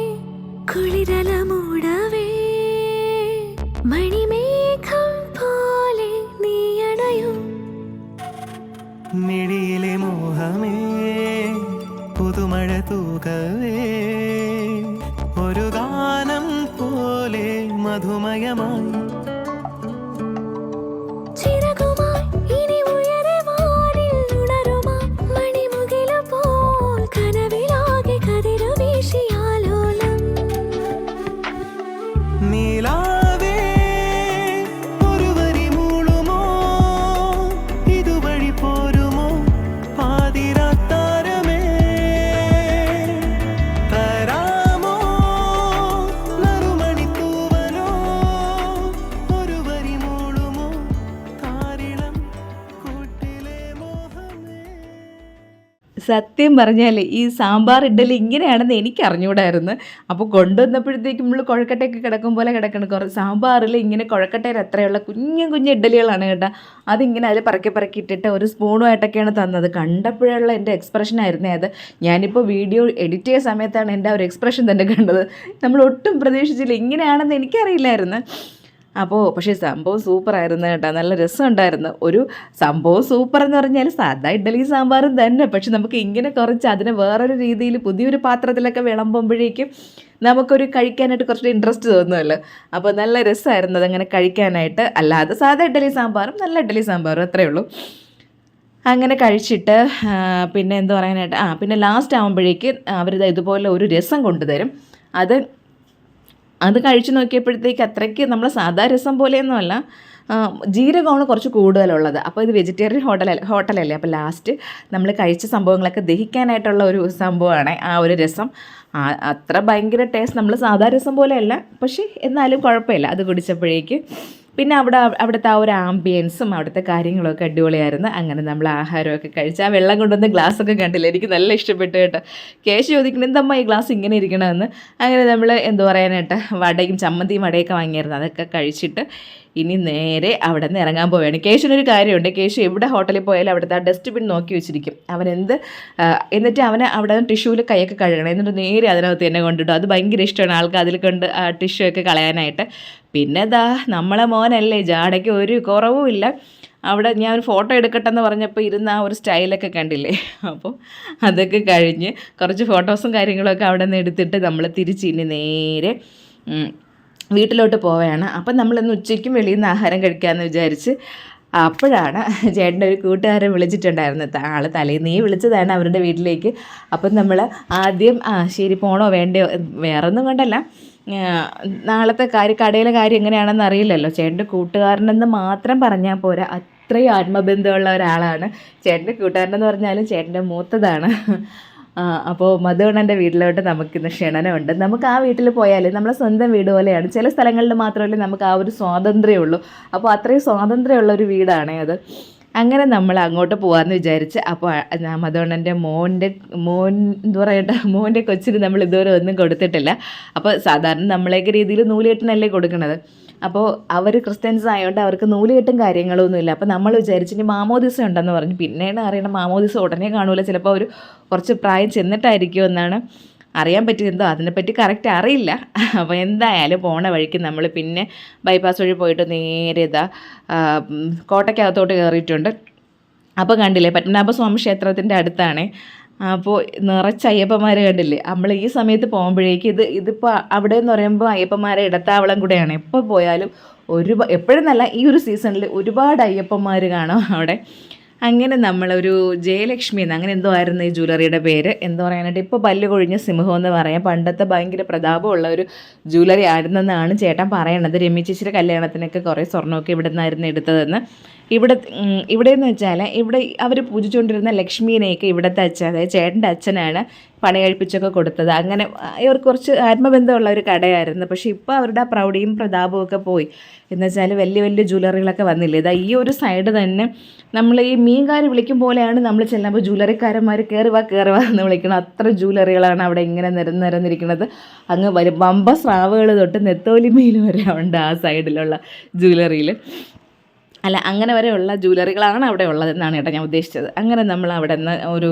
കുളിരല മൂടവേ മണിമേഘം പോലെ നീയണയും മിഴിയിലെ മോഹമേ പുതുമഴ തൂകവേ ഒരു ഗാനം പോലെ മധുമയമായി സത്യം പറഞ്ഞാൽ ഈ സാമ്പാർ ഇഡ്ഡലി ഇങ്ങനെയാണെന്ന് എനിക്ക് അറിഞ്ഞുകൂടായിരുന്നു. അപ്പോൾ കൊണ്ടുവന്നപ്പോഴത്തേക്കും നമ്മൾ കുഴക്കട്ടയൊക്കെ കിടക്കും പോലെ കിടക്കണം. സാമ്പാറിൽ ഇങ്ങനെ കുഴക്കട്ടയിൽ എത്രയുള്ള കുഞ്ഞു ഇഡ്ഡലികളാണ് കേട്ടോ. അതിങ്ങനെ അതിൽ പറക്കി ഇട്ടിട്ട് ഒരു സ്പൂണുമായിട്ടൊക്കെയാണ് തന്നത്. കണ്ടപ്പോഴുള്ള എൻ്റെ എക്സ്പ്രഷനായിരുന്നേ അത്. ഞാനിപ്പോൾ വീഡിയോ എഡിറ്റ് ചെയ്ത സമയത്താണ് എൻ്റെ ആ ഒരു എക്സ്പ്രഷൻ തന്നെ കണ്ടത്. നമ്മൾ ഒട്ടും പ്രതീക്ഷിച്ചില്ല, ഇങ്ങനെയാണെന്ന് എനിക്കറിയില്ലായിരുന്നു. പക്ഷേ സംഭവം സൂപ്പറായിരുന്നു കേട്ടോ, നല്ല രസമുണ്ടായിരുന്നു. ഒരു സംഭവം സൂപ്പർ എന്ന് പറഞ്ഞാൽ സാധാ ഇഡ്ഡലി സാമ്പാറും തന്നെ, പക്ഷെ നമുക്ക് ഇങ്ങനെ കുറച്ച് അതിനെ വേറൊരു രീതിയിൽ പുതിയൊരു പാത്രത്തിലൊക്കെ വിളമ്പുമ്പോഴേക്കും നമുക്കൊരു കഴിക്കാനായിട്ട് കുറച്ചുകൂടി ഇൻട്രസ്റ്റ് തോന്നുമല്ലോ. അപ്പോൾ നല്ല രസമായിരുന്നു അതങ്ങനെ കഴിക്കാനായിട്ട്. അല്ലാതെ സാധാ ഇഡ്ഡലി സാമ്പാറും നല്ല ഇഡ്ഡലി സാമ്പാറും അത്രയേ ഉള്ളൂ. അങ്ങനെ കഴിച്ചിട്ട് പിന്നെ എന്താ പറയാനായിട്ട് പിന്നെ ലാസ്റ്റ് ആകുമ്പോഴേക്ക് അവരിത് ഇതുപോലെ ഒരു രസം കൊണ്ടുതരും. അത് കഴിച്ച് നോക്കിയപ്പോഴത്തേക്ക് അത്രയ്ക്ക് നമ്മൾ സാധാ രസം പോലെയൊന്നുമല്ല, ജീരകമാണ് കുറച്ച് കൂടുതലുള്ളത്. അപ്പോൾ ഇത് വെജിറ്റേറിയൻ ഹോട്ടലല്ലേ, അപ്പോൾ ലാസ്റ്റ് നമ്മൾ കഴിച്ച സംഭവങ്ങളൊക്കെ ദഹിക്കാനായിട്ടുള്ള ഒരു സംഭവമാണ് ആ ഒരു രസം. അത്ര ഭയങ്കര ടേസ്റ്റ്, നമ്മൾ സാധാ രസം പോലെയല്ല, പക്ഷേ എന്നാലും കുഴപ്പമില്ല അത് കുടിച്ചപ്പോഴേക്ക്. പിന്നെ അവിടുത്തെ ആ ഒരു ആംബിയൻസും അവിടുത്തെ കാര്യങ്ങളൊക്കെ അടിപൊളിയായിരുന്നു. അങ്ങനെ നമ്മൾ ആഹാരമൊക്കെ കഴിച്ച് ആ വെള്ളം കൊണ്ടുവന്ന ഗ്ലാസ്സൊക്കെ കണ്ടില്ല, എനിക്ക് നല്ല ഇഷ്ടപ്പെട്ടു കേട്ടോ. കേശു ചോദിക്കണം എന്തമ്മ ഈ ഗ്ലാസ് ഇങ്ങനെ ഇരിക്കണമെന്ന്. അങ്ങനെ നമ്മൾ എന്തു പറയാനായിട്ട് വടയും ചമ്മന്തിയും വടയൊക്കെ വാങ്ങിയായിരുന്നു. അതൊക്കെ കഴിച്ചിട്ട് ഇനി നേരെ അവിടെ നിന്ന് ഇറങ്ങാൻ പോവുകയാണ്. കേശുവിനൊരു കാര്യമുണ്ട്, കേശു എവിടെ ഹോട്ടലിൽ പോയാലും അവിടുത്തെ ആ ഡസ്റ്റ്ബിൻ നോക്കി വെച്ചിരിക്കും. എന്നിട്ട് അവന് അവിടെ ടിഷ്യൂവിൽ കൈയൊക്കെ കഴുകണം, എന്നിട്ട് നേരെ അതിനകത്ത് തന്നെ കൊണ്ടിടും. അത് ഭയങ്കര ഇഷ്ടമാണ് ആൾക്ക് അതിൽ കൊണ്ട് ടിഷ്യൂ ഒക്കെ കളയാനായിട്ട്. പിന്നെ നമ്മളെ മോനല്ലേ, ജാടയ്ക്ക് ഒരു കുറവുമില്ല. അവിടെ ഞാൻ ഒരു ഫോട്ടോ എടുക്കട്ടെന്ന് പറഞ്ഞപ്പോൾ ഇരുന്ന ആ ഒരു സ്റ്റൈലൊക്കെ കണ്ടില്ലേ. അപ്പോൾ അതൊക്കെ കഴിഞ്ഞ് കുറച്ച് ഫോട്ടോസും കാര്യങ്ങളൊക്കെ അവിടെ നിന്ന് എടുത്തിട്ട് നമ്മൾ തിരിച്ചിനി നേരെ വീട്ടിലോട്ട് പോവുകയാണ്. അപ്പം നമ്മളിന്ന് ഉച്ചയ്ക്കും വെളിയിൽ നിന്ന് ആഹാരം കഴിക്കാമെന്ന് വിചാരിച്ച് അപ്പോഴാണ് ചേട്ടൻ്റെ ഒരു കൂട്ടുകാരൻ വിളിച്ചിട്ടുണ്ടായിരുന്നത്. ആൾ തലേന്നേ വിളിച്ചതാണ് അവരുടെ വീട്ടിലേക്ക്. അപ്പം നമ്മൾ ആദ്യം ശരി പോണോ വേണ്ടയോ, വേറൊന്നും കൊണ്ടല്ല, നാളത്തെ കടയിലെ കാര്യം എങ്ങനെയാണെന്ന് അറിയില്ലല്ലോ. ചേട്ടൻ്റെ കൂട്ടുകാരനെന്ന് മാത്രം പറഞ്ഞാൽ പോരാ, അത്രയും ആത്മബന്ധമുള്ള ഒരാളാണ്. ചേട്ടൻ്റെ കൂട്ടുകാരനെന്ന് പറഞ്ഞാലും ചേട്ടൻ്റെ മൂത്തതാണ്. അപ്പോൾ മധുവണ്ണൻ്റെ വീട്ടിലോട്ട് നമുക്കിന്ന് ക്ഷണനമുണ്ട്. നമുക്ക് ആ വീട്ടിൽ പോയാൽ നമ്മളെ സ്വന്തം വീട് പോലെയാണ്. ചില സ്ഥലങ്ങളിൽ മാത്രമല്ലേ നമുക്ക് ആ ഒരു സ്വാതന്ത്ര്യമുള്ളൂ. അപ്പോൾ അത്രയും സ്വാതന്ത്ര്യമുള്ളൊരു വീടാണ് അത്. അങ്ങനെ നമ്മൾ അങ്ങോട്ട് പോകാമെന്ന് വിചാരിച്ച്. അപ്പോൾ മധുവണ്ണൻ്റെ മോൻ്റെ കൊച്ചിന് നമ്മൾ ഇതുവരെ ഒന്നും കൊടുത്തിട്ടില്ല. അപ്പോൾ സാധാരണ നമ്മളേക്ക് രീതിയിൽ നൂലുകെട്ടിനല്ലേ കൊടുക്കുന്നത്. അപ്പോൾ അവർ ക്രിസ്ത്യൻസ് ആയതുകൊണ്ട് അവർക്ക് നൂലുകെട്ടും കാര്യങ്ങളൊന്നുമില്ല. അപ്പോൾ നമ്മൾ വിചാരിച്ചു ഇനി മാമോദിസ ഉണ്ടെന്ന് പറഞ്ഞു. പിന്നീട് അറിയണം മാമോദിസ ഉടനെ കാണൂല, ചിലപ്പോൾ അവർ കുറച്ച് പ്രായം ചെന്നിട്ടായിരിക്കും എന്നാണ് അറിയാൻ പറ്റിയതെന്തോ, അതിനെപ്പറ്റി കറക്റ്റ് അറിയില്ല. അപ്പോൾ എന്തായാലും പോണ വഴിക്ക് നമ്മൾ പിന്നെ ബൈപ്പാസ് വഴി പോയിട്ട് നേരെ കോട്ടയ്ക്കകത്തോട്ട് കയറിയിട്ടുണ്ട്. അപ്പോൾ കണ്ടില്ലേ പത്മനാഭസ്വാമി ക്ഷേത്രത്തിൻ്റെ അടുത്താണ്. അപ്പോൾ നിറച്ച് അയ്യപ്പന്മാർ കണ്ടില്ലേ. നമ്മൾ ഈ സമയത്ത് പോകുമ്പോഴേക്ക് ഇതിപ്പോൾ അവിടെ എന്ന് പറയുമ്പോൾ അയ്യപ്പന്മാരെ ഇടത്താവളം കൂടെയാണ്. എപ്പോൾ പോയാലും എപ്പോഴും നല്ല ഈ ഒരു സീസണിൽ ഒരുപാട് അയ്യപ്പന്മാർ കാണും അവിടെ. അങ്ങനെ നമ്മളൊരു ജയലക്ഷ്മി എന്ന് അങ്ങനെ എന്തോ ആയിരുന്നു ഈ ജ്വല്ലറിയുടെ പേര്, എന്തോ പറയാനായിട്ട് ഇപ്പോൾ പല്ല് കൊഴിഞ്ഞ സിംഹം എന്ന് പറയാം. പണ്ടത്തെ ഭയങ്കര പ്രതാപമുള്ള ഒരു ജ്വല്ലറി ആയിരുന്നെന്നാണ് ചേട്ടൻ പറയണത്. രമ്യ ചേച്ചിയുടെ കല്യാണത്തിനൊക്കെ കുറേ സ്വർണ്ണമൊക്കെ ഇവിടെ നിന്നായിരുന്നു എടുത്തതെന്ന്. ഇവിടെയെന്ന് വെച്ചാൽ ഇവിടെ അവർ പൂജിച്ചുകൊണ്ടിരുന്ന ലക്ഷ്മീനെയൊക്കെ ഇവിടുത്തെ അച്ഛൻ, അതായത് ചേട്ടൻ്റെ അച്ഛനാണ് പണി കഴിപ്പിച്ചൊക്കെ കൊടുത്തത്. അങ്ങനെ ഇവർക്ക് കുറച്ച് ആത്മബന്ധമുള്ള ഒരു കടയായിരുന്നു. പക്ഷേ ഇപ്പോൾ അവരുടെ പ്രൗഢിയും പ്രതാപവും ഒക്കെ പോയി. എന്ന് വെച്ചാൽ വലിയ വലിയ ജ്വല്ലറികളൊക്കെ വന്നില്ലേ. ഈ ഒരു സൈഡ് തന്നെ നമ്മൾ ഈ മീൻകാർ വിളിക്കും പോലെയാണ് നമ്മൾ ചെല്ലുമ്പോൾ ജ്വല്ലറിക്കാരന്മാർ കയറി വാ എന്ന് വിളിക്കണം. അത്ര ജ്വല്ലറികളാണ് അവിടെ ഇങ്ങനെ നിരന്നിരിക്കുന്നത്. അങ്ങ് വമ്പ സ്രാവുകൾ തൊട്ട് നെത്തോലി മീൻ വരെ ഉണ്ട് ആ സൈഡിലുള്ള ജ്വല്ലറിയിൽ. അല്ല, അങ്ങനെ വരെയുള്ള ജ്വല്ലറികളാണ് അവിടെ ഉള്ളതെന്നാണ് കേട്ടോ ഞാൻ ഉദ്ദേശിച്ചത്. അങ്ങനെ നമ്മൾ അവിടെ നിന്ന് ഒരു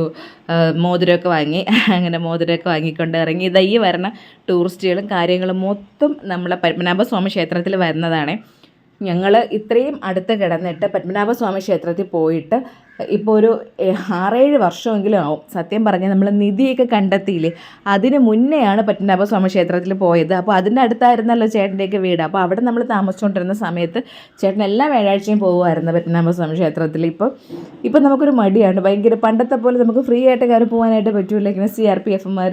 മോതിരമൊക്കെ വാങ്ങി, അങ്ങനെ മോതിരമൊക്കെ വാങ്ങിക്കൊണ്ട് ഇറങ്ങി. ഈ വരണ ടൂറിസ്റ്റുകളും കാര്യങ്ങളും മൊത്തം നമ്മളെ പത്മനാഭസ്വാമി ക്ഷേത്രത്തിൽ വരുന്നതാണ്. ഞങ്ങൾ ഇത്രയും അടുത്ത് കിടന്നിട്ട് പത്മനാഭസ്വാമി ക്ഷേത്രത്തിൽ പോയിട്ട് ഇപ്പോൾ ഒരു 6-7 വർഷമെങ്കിലും ആവും. സത്യം പറഞ്ഞാൽ നമ്മൾ നിധിയൊക്കെ കണ്ടെത്തിയില്ലേ, അതിന് മുന്നെയാണ് പത്മനാഭസ്വാമി ക്ഷേത്രത്തിൽ പോയത്. അപ്പോൾ അതിൻ്റെ അടുത്തായിരുന്നല്ലോ ചേട്ടൻ്റെയൊക്കെ വീട്. അപ്പോൾ അവിടെ നമ്മൾ താമസിച്ചുകൊണ്ടിരുന്ന സമയത്ത് ചേട്ടൻ എല്ലാ വ്യാഴാഴ്ചയും പോകുമായിരുന്നു പത്മനാഭസ്വാമി ക്ഷേത്രത്തിൽ. ഇപ്പം നമുക്കൊരു മടിയാണ് ഭയങ്കര. പണ്ടത്തെ പോലെ നമുക്ക് ഫ്രീ ആയിട്ട് കയറി പോകാനായിട്ട് പറ്റില്ല. ഇങ്ങനെ CRPFമാർ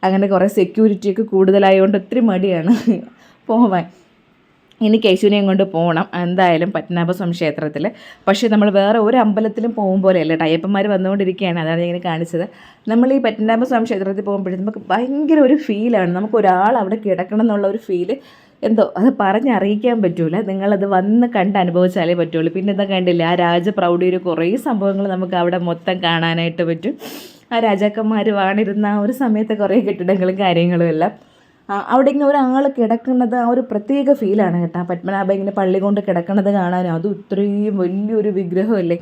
അങ്ങനെ കുറേ സെക്യൂരിറ്റിയൊക്കെ കൂടുതലായതുകൊണ്ട് ഒത്തിരി മടിയാണ് പോകാൻ. ഇനി കേശുവിനെയും കൊണ്ട് പോകണം എന്തായാലും പത്മനാഭസ്വാമി ക്ഷേത്രത്തിൽ. പക്ഷേ നമ്മൾ വേറെ ഒരു അമ്പലത്തിലും പോകും പോലെയല്ല, അയ്യപ്പന്മാർ വന്നുകൊണ്ടിരിക്കുകയാണ്, അതാണ് ഞാൻ ഇങ്ങനെ കാണിച്ചത്. നമ്മൾ ഈ പത്മനാഭസ്വാമി ക്ഷേത്രത്തിൽ പോകുമ്പോഴേ നമുക്ക് ഭയങ്കര ഒരു ഫീലാണ്. നമുക്കൊരാൾ അവിടെ കിടക്കണം എന്നുള്ള ഒരു ഫീല് എന്തോ അത് പറഞ്ഞറിയിക്കാൻ പറ്റൂല. നിങ്ങളത് വന്ന് കണ്ട് അനുഭവിച്ചാലേ പറ്റുള്ളൂ. പിന്നെ എന്താ കണ്ടില്ല, ആ രാജപ്രൗഢിയൊരു കുറേ സംഭവങ്ങൾ നമുക്ക് അവിടെ മൊത്തം കാണാനായിട്ട് പറ്റും. ആ രാജാക്കന്മാർ വാണിരുന്ന ആ ഒരു സമയത്ത് കുറേ കെട്ടിടങ്ങളും കാര്യങ്ങളും എല്ലാം അവിടെ ഇങ്ങനെ ഒരാൾ കിടക്കുന്നത് ആ ഒരു പ്രത്യേക ഫീലാണ് കേട്ടോ. പത്മനാഭ ഇങ്ങനെ പള്ളി കൊണ്ട് കിടക്കുന്നത് കാണാനും, അതും ഇത്രയും വലിയൊരു വിഗ്രഹമല്ലേ.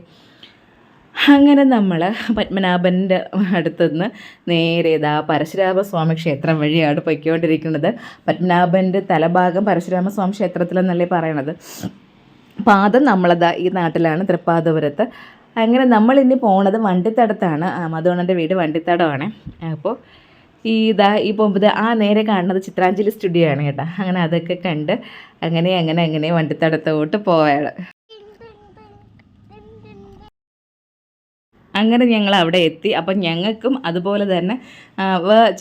അങ്ങനെ നമ്മൾ പത്മനാഭൻ്റെ അടുത്തുനിന്ന് നേരെ പരശുരാമസ്വാമി ക്ഷേത്രം വഴിയാണ് പൊയ്ക്കൊണ്ടിരിക്കുന്നത്. പത്മനാഭൻ്റെ തലഭാഗം പരശുരാമസ്വാമി ക്ഷേത്രത്തിലെന്നല്ലേ പറയണത്. പാദം നമ്മളതാ ഈ നാട്ടിലാണ്, തൃപ്പാദപുരത്ത്. അങ്ങനെ നമ്മളിനി പോണത് വണ്ടിത്തടത്താണ്. മധുവണ്ണൻ്റെ വീട് വണ്ടിത്തടമാണ്. അപ്പോൾ ഈ പോകുമ്പോൾ ആ നേരെ കാണുന്നത് ചിത്രാഞ്ജലി സ്റ്റുഡിയോ ആണ് കേട്ടോ. അങ്ങനെ അതൊക്കെ കണ്ട് അങ്ങനെ വണ്ടിത്തടത്തോട്ട് പോവുകയാണ്. അങ്ങനെ ഞങ്ങൾ അവിടെ എത്തി. അപ്പം ഞങ്ങൾക്കും അതുപോലെ തന്നെ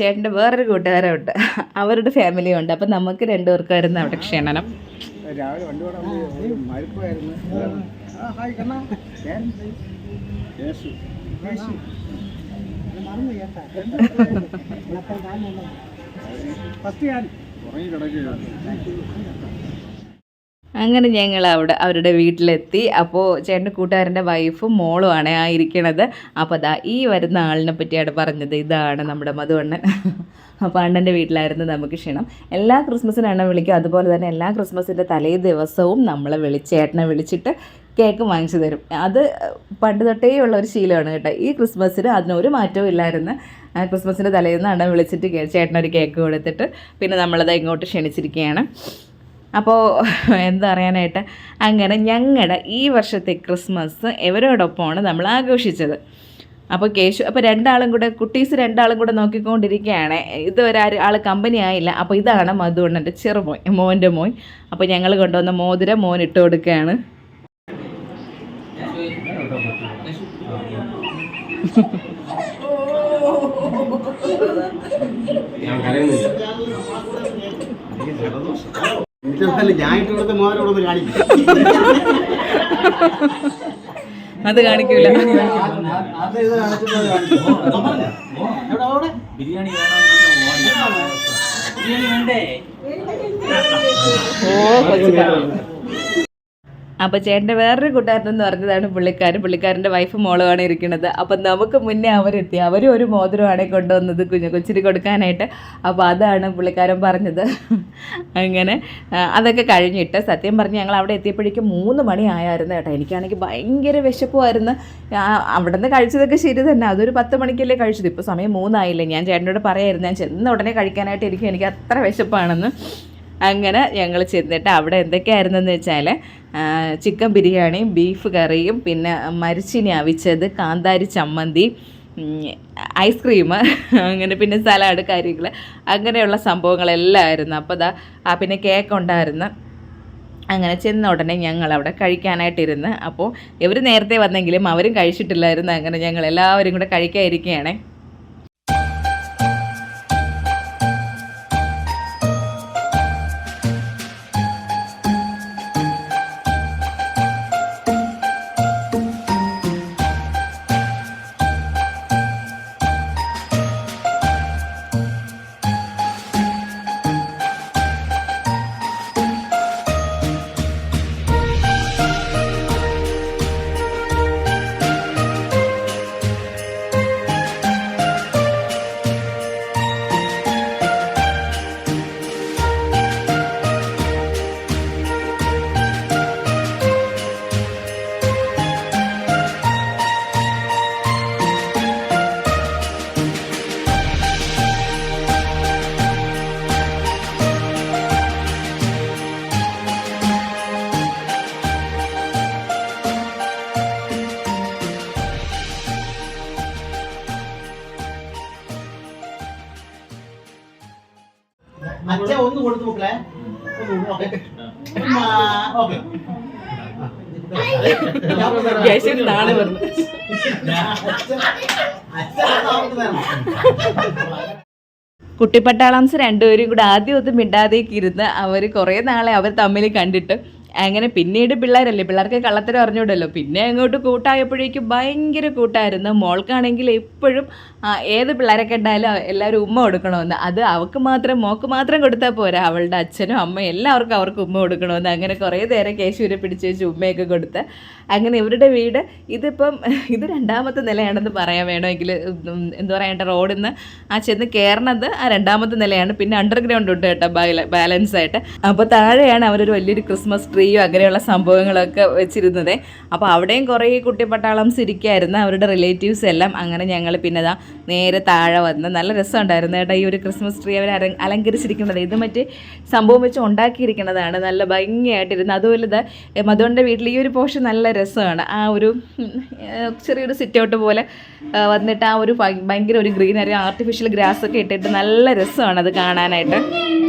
ചേട്ടൻ്റെ വേറൊരു കൂട്ടുകാരുണ്ട്, അവരുടെ ഫാമിലിയും ഉണ്ട്. അപ്പം നമുക്ക് 2 പേർക്കായിരുന്നു അവിടെ ക്ഷണനം. അങ്ങനെ ഞങ്ങൾ അവരുടെ വീട്ടിലെത്തി. അപ്പോൾ ചേട്ടൻ്റെ കൂട്ടുകാരൻ്റെ വൈഫും മോളുമാണ് ആ ഇരിക്കണത്. അപ്പോൾ അതാ ഈ വരുന്ന ആളിനെ പറ്റിയാണ് പറഞ്ഞത്. ഇതാണ് നമ്മുടെ മധുവണ്ണൻ. അപ്പോൾ അണ്ണൻ്റെ വീട്ടിലായിരുന്നു നമുക്ക് ക്ഷണം. എല്ലാ ക്രിസ്മസിനും അണ്ണൻ വിളിക്കും. അതുപോലെ തന്നെ എല്ലാ ക്രിസ്മസിൻ്റെ തലേ ദിവസവും ചേട്ടനെ വിളിച്ചിട്ട് കേക്ക് വാങ്ങിച്ചു തരും. അത് പണ്ട് തൊട്ടേ ഉള്ള ഒരു ശീലമാണ് കേട്ടോ. ഈ ക്രിസ്മസിന് അതിനൊരു മാറ്റവും ഇല്ലായിരുന്നു. ക്രിസ്മസിൻ്റെ തലേന്ന് അണ്ണൻ വിളിച്ചിട്ട് ചേട്ടനൊരു കേക്ക് കൊടുത്തിട്ട് പിന്നെ നമ്മളത് ഇങ്ങോട്ട് ക്ഷണിച്ചിരിക്കുകയാണ്. അപ്പോൾ എന്താ പറയാനായിട്ട്, അങ്ങനെ ഞങ്ങളുടെ ഈ വർഷത്തെ ക്രിസ്മസ് ഇവരോടൊപ്പമാണ് നമ്മൾ ആഘോഷിച്ചത്. അപ്പോൾ അപ്പോൾ കുട്ടീസ് രണ്ടാളും കൂടെ നോക്കിക്കൊണ്ടിരിക്കുകയാണ്. ഇതുവരെ ആൾ കമ്പനി ആയില്ല. അപ്പോൾ ഇതാണ് മധുവണ്ണൻ്റെ ചെറുമോൻ, മോൻ്റെ മോൻ. അപ്പോൾ ഞങ്ങൾ കൊണ്ടുവന്ന മോതിരം മോൻ ഇട്ട് കൊടുക്കുകയാണ്. അത് കാണിക്കൂല. ബിരിയാണി അപ്പോൾ ചേട്ടൻ്റെ വേറൊരു കൂട്ടുകാരനെന്ന് പറഞ്ഞതാണ് പുള്ളിക്കാരൻ്റെ വൈഫ് മോളുമാണ് ഇരിക്കുന്നത്. അപ്പം നമുക്ക് മുന്നേ അവരെത്തി. അവരും ഒരു മോതിരമാണ് കൊണ്ടുവന്നത് കൊച്ചിരി കൊടുക്കാനായിട്ട്. അപ്പോൾ അതാണ് പുള്ളിക്കാരൻ പറഞ്ഞത്. അങ്ങനെ അതൊക്കെ കഴിഞ്ഞിട്ട് സത്യം പറഞ്ഞ് ഞങ്ങൾ അവിടെ എത്തിയപ്പോഴേക്കും 3 മണി ആയായിരുന്നു കേട്ടോ. എനിക്കാണെങ്കിൽ ഭയങ്കര വിശപ്പുമായിരുന്നു. അവിടെ നിന്ന് കഴിച്ചതൊക്കെ ശരി തന്നെ, അതൊരു 10 മണിക്കല്ലേ കഴിച്ചത്. ഇപ്പോൾ സമയം 3 ആയില്ലേ. ഞാൻ ചേട്ടനോട് പറയായിരുന്നു ഞാൻ ചെന്ന ഉടനെ കഴിക്കാനായിട്ട് എനിക്ക് അത്ര വിശപ്പാണെന്ന്. അങ്ങനെ ഞങ്ങൾ ചെന്നിട്ട് അവിടെ എന്തൊക്കെയായിരുന്നെന്ന് വെച്ചാൽ ചിക്കൻ ബിരിയാണിയും ബീഫ് കറിയും പിന്നെ മരിച്ചിനി അവിച്ചത്, കാന്താരി ചമ്മന്തി, ഐസ്ക്രീം, അങ്ങനെ പിന്നെ സലാഡ് കാര്യങ്ങൾ, അങ്ങനെയുള്ള സംഭവങ്ങളെല്ലാം ആയിരുന്നു. അപ്പോൾ പിന്നെ കേക്ക് ഉണ്ടായിരുന്നു. അങ്ങനെ ചെന്ന ഉടനെ ഞങ്ങൾ അവിടെ കഴിക്കാനായിട്ടിരുന്ന്. അപ്പോൾ ഇവർ നേരത്തെ വന്നെങ്കിലും അവരും കഴിച്ചിട്ടില്ലായിരുന്നു. അങ്ങനെ ഞങ്ങൾ എല്ലാവരും കൂടെ കഴിക്കാതിരിക്കുകയാണേ. അച്ഛ ഒന്ന് കൊടുത്തു മക്കളെ. കുട്ടിപ്പട്ടാളംസ് രണ്ടുപേരും കൂടെ ആദ്യം ഒന്നും മിണ്ടാതേക്ക് ഇരുന്ന് അവർ കുറേ നാളെ അവർ തമ്മിൽ കണ്ടിട്ട് അങ്ങനെ പിന്നീട് പിള്ളേർക്ക് കള്ളത്തരം അറിഞ്ഞൂടല്ലോ. പിന്നെ അങ്ങോട്ട് കൂട്ടായപ്പോഴേക്കും ഭയങ്കര കൂട്ടായിരുന്നു. മോൾക്കാണെങ്കിൽ എപ്പോഴും ഏത് പിള്ളേരെ കണ്ടാലും എല്ലാവരും ഉമ്മ കൊടുക്കണമെന്ന്. അത് മോൾക്ക് മാത്രം കൊടുത്താൽ പോരാ, അവളുടെ അച്ഛനും അമ്മയും എല്ലാവർക്കും അവർക്ക് ഉമ്മ കൊടുക്കണമെന്ന്. അങ്ങനെ കുറേ നേരം കേശുവിനെ പിടിച്ച് വെച്ച് ഉമ്മയൊക്കെ കൊടുത്ത് അങ്ങനെ ഇവരുടെ വീട് ഇത് 2ാമത്തെ നിലയാണെന്ന് പറയാൻ വേണമെങ്കിൽ എന്താ പറയണ്ട, റോഡിൽ നിന്ന് ചെന്ന് കയറണത് 2ാമത്തെ നിലയാണ്. പിന്നെ അണ്ടർഗ്രൗണ്ട് ഉണ്ട് കേട്ടോ ബാലൻസ് ആയിട്ട്. അപ്പോൾ താഴെയാണ് അവരൊരു വലിയൊരു ക്രിസ്മസ് ട്രീയും അങ്ങനെയുള്ള സംഭവങ്ങളൊക്കെ വെച്ചിരുന്നത്. അപ്പോൾ അവിടെയും കുറേ കുട്ടിപ്പട്ടാളംസ് ഇരിക്കുകയായിരുന്നു, അവരുടെ റിലേറ്റീവ്സ് എല്ലാം. അങ്ങനെ ഞങ്ങൾ പിന്നെ നേരെ താഴെ വന്ന് നല്ല രസമുണ്ടായിരുന്നു കേട്ടോ. ഈ ഒരു ക്രിസ്മസ് ട്രീ അവർ അലങ്കരിച്ചിരിക്കുന്നത് ഇത് മറ്റേ സംഭവം വെച്ച് ഉണ്ടാക്കിയിരിക്കുന്നതാണ്. നല്ല ഭംഗിയായിട്ടിരുന്നു. അതുപോലെ മധുവിൻ്റെ വീട്ടിൽ ഈ ഒരു പോർഷൻ നല്ല രസമാണ്. ആ ഒരു ചെറിയൊരു സിറ്റ് ഔട്ട് പോലെ വന്നിട്ട് ആ ഒരു ഭയങ്കര ഒരു ഗ്രീനറി ആർട്ടിഫിഷ്യൽ ഗ്രാസ് ഒക്കെ ഇട്ടിട്ട് നല്ല രസമാണ് അത് കാണാനായിട്ട്.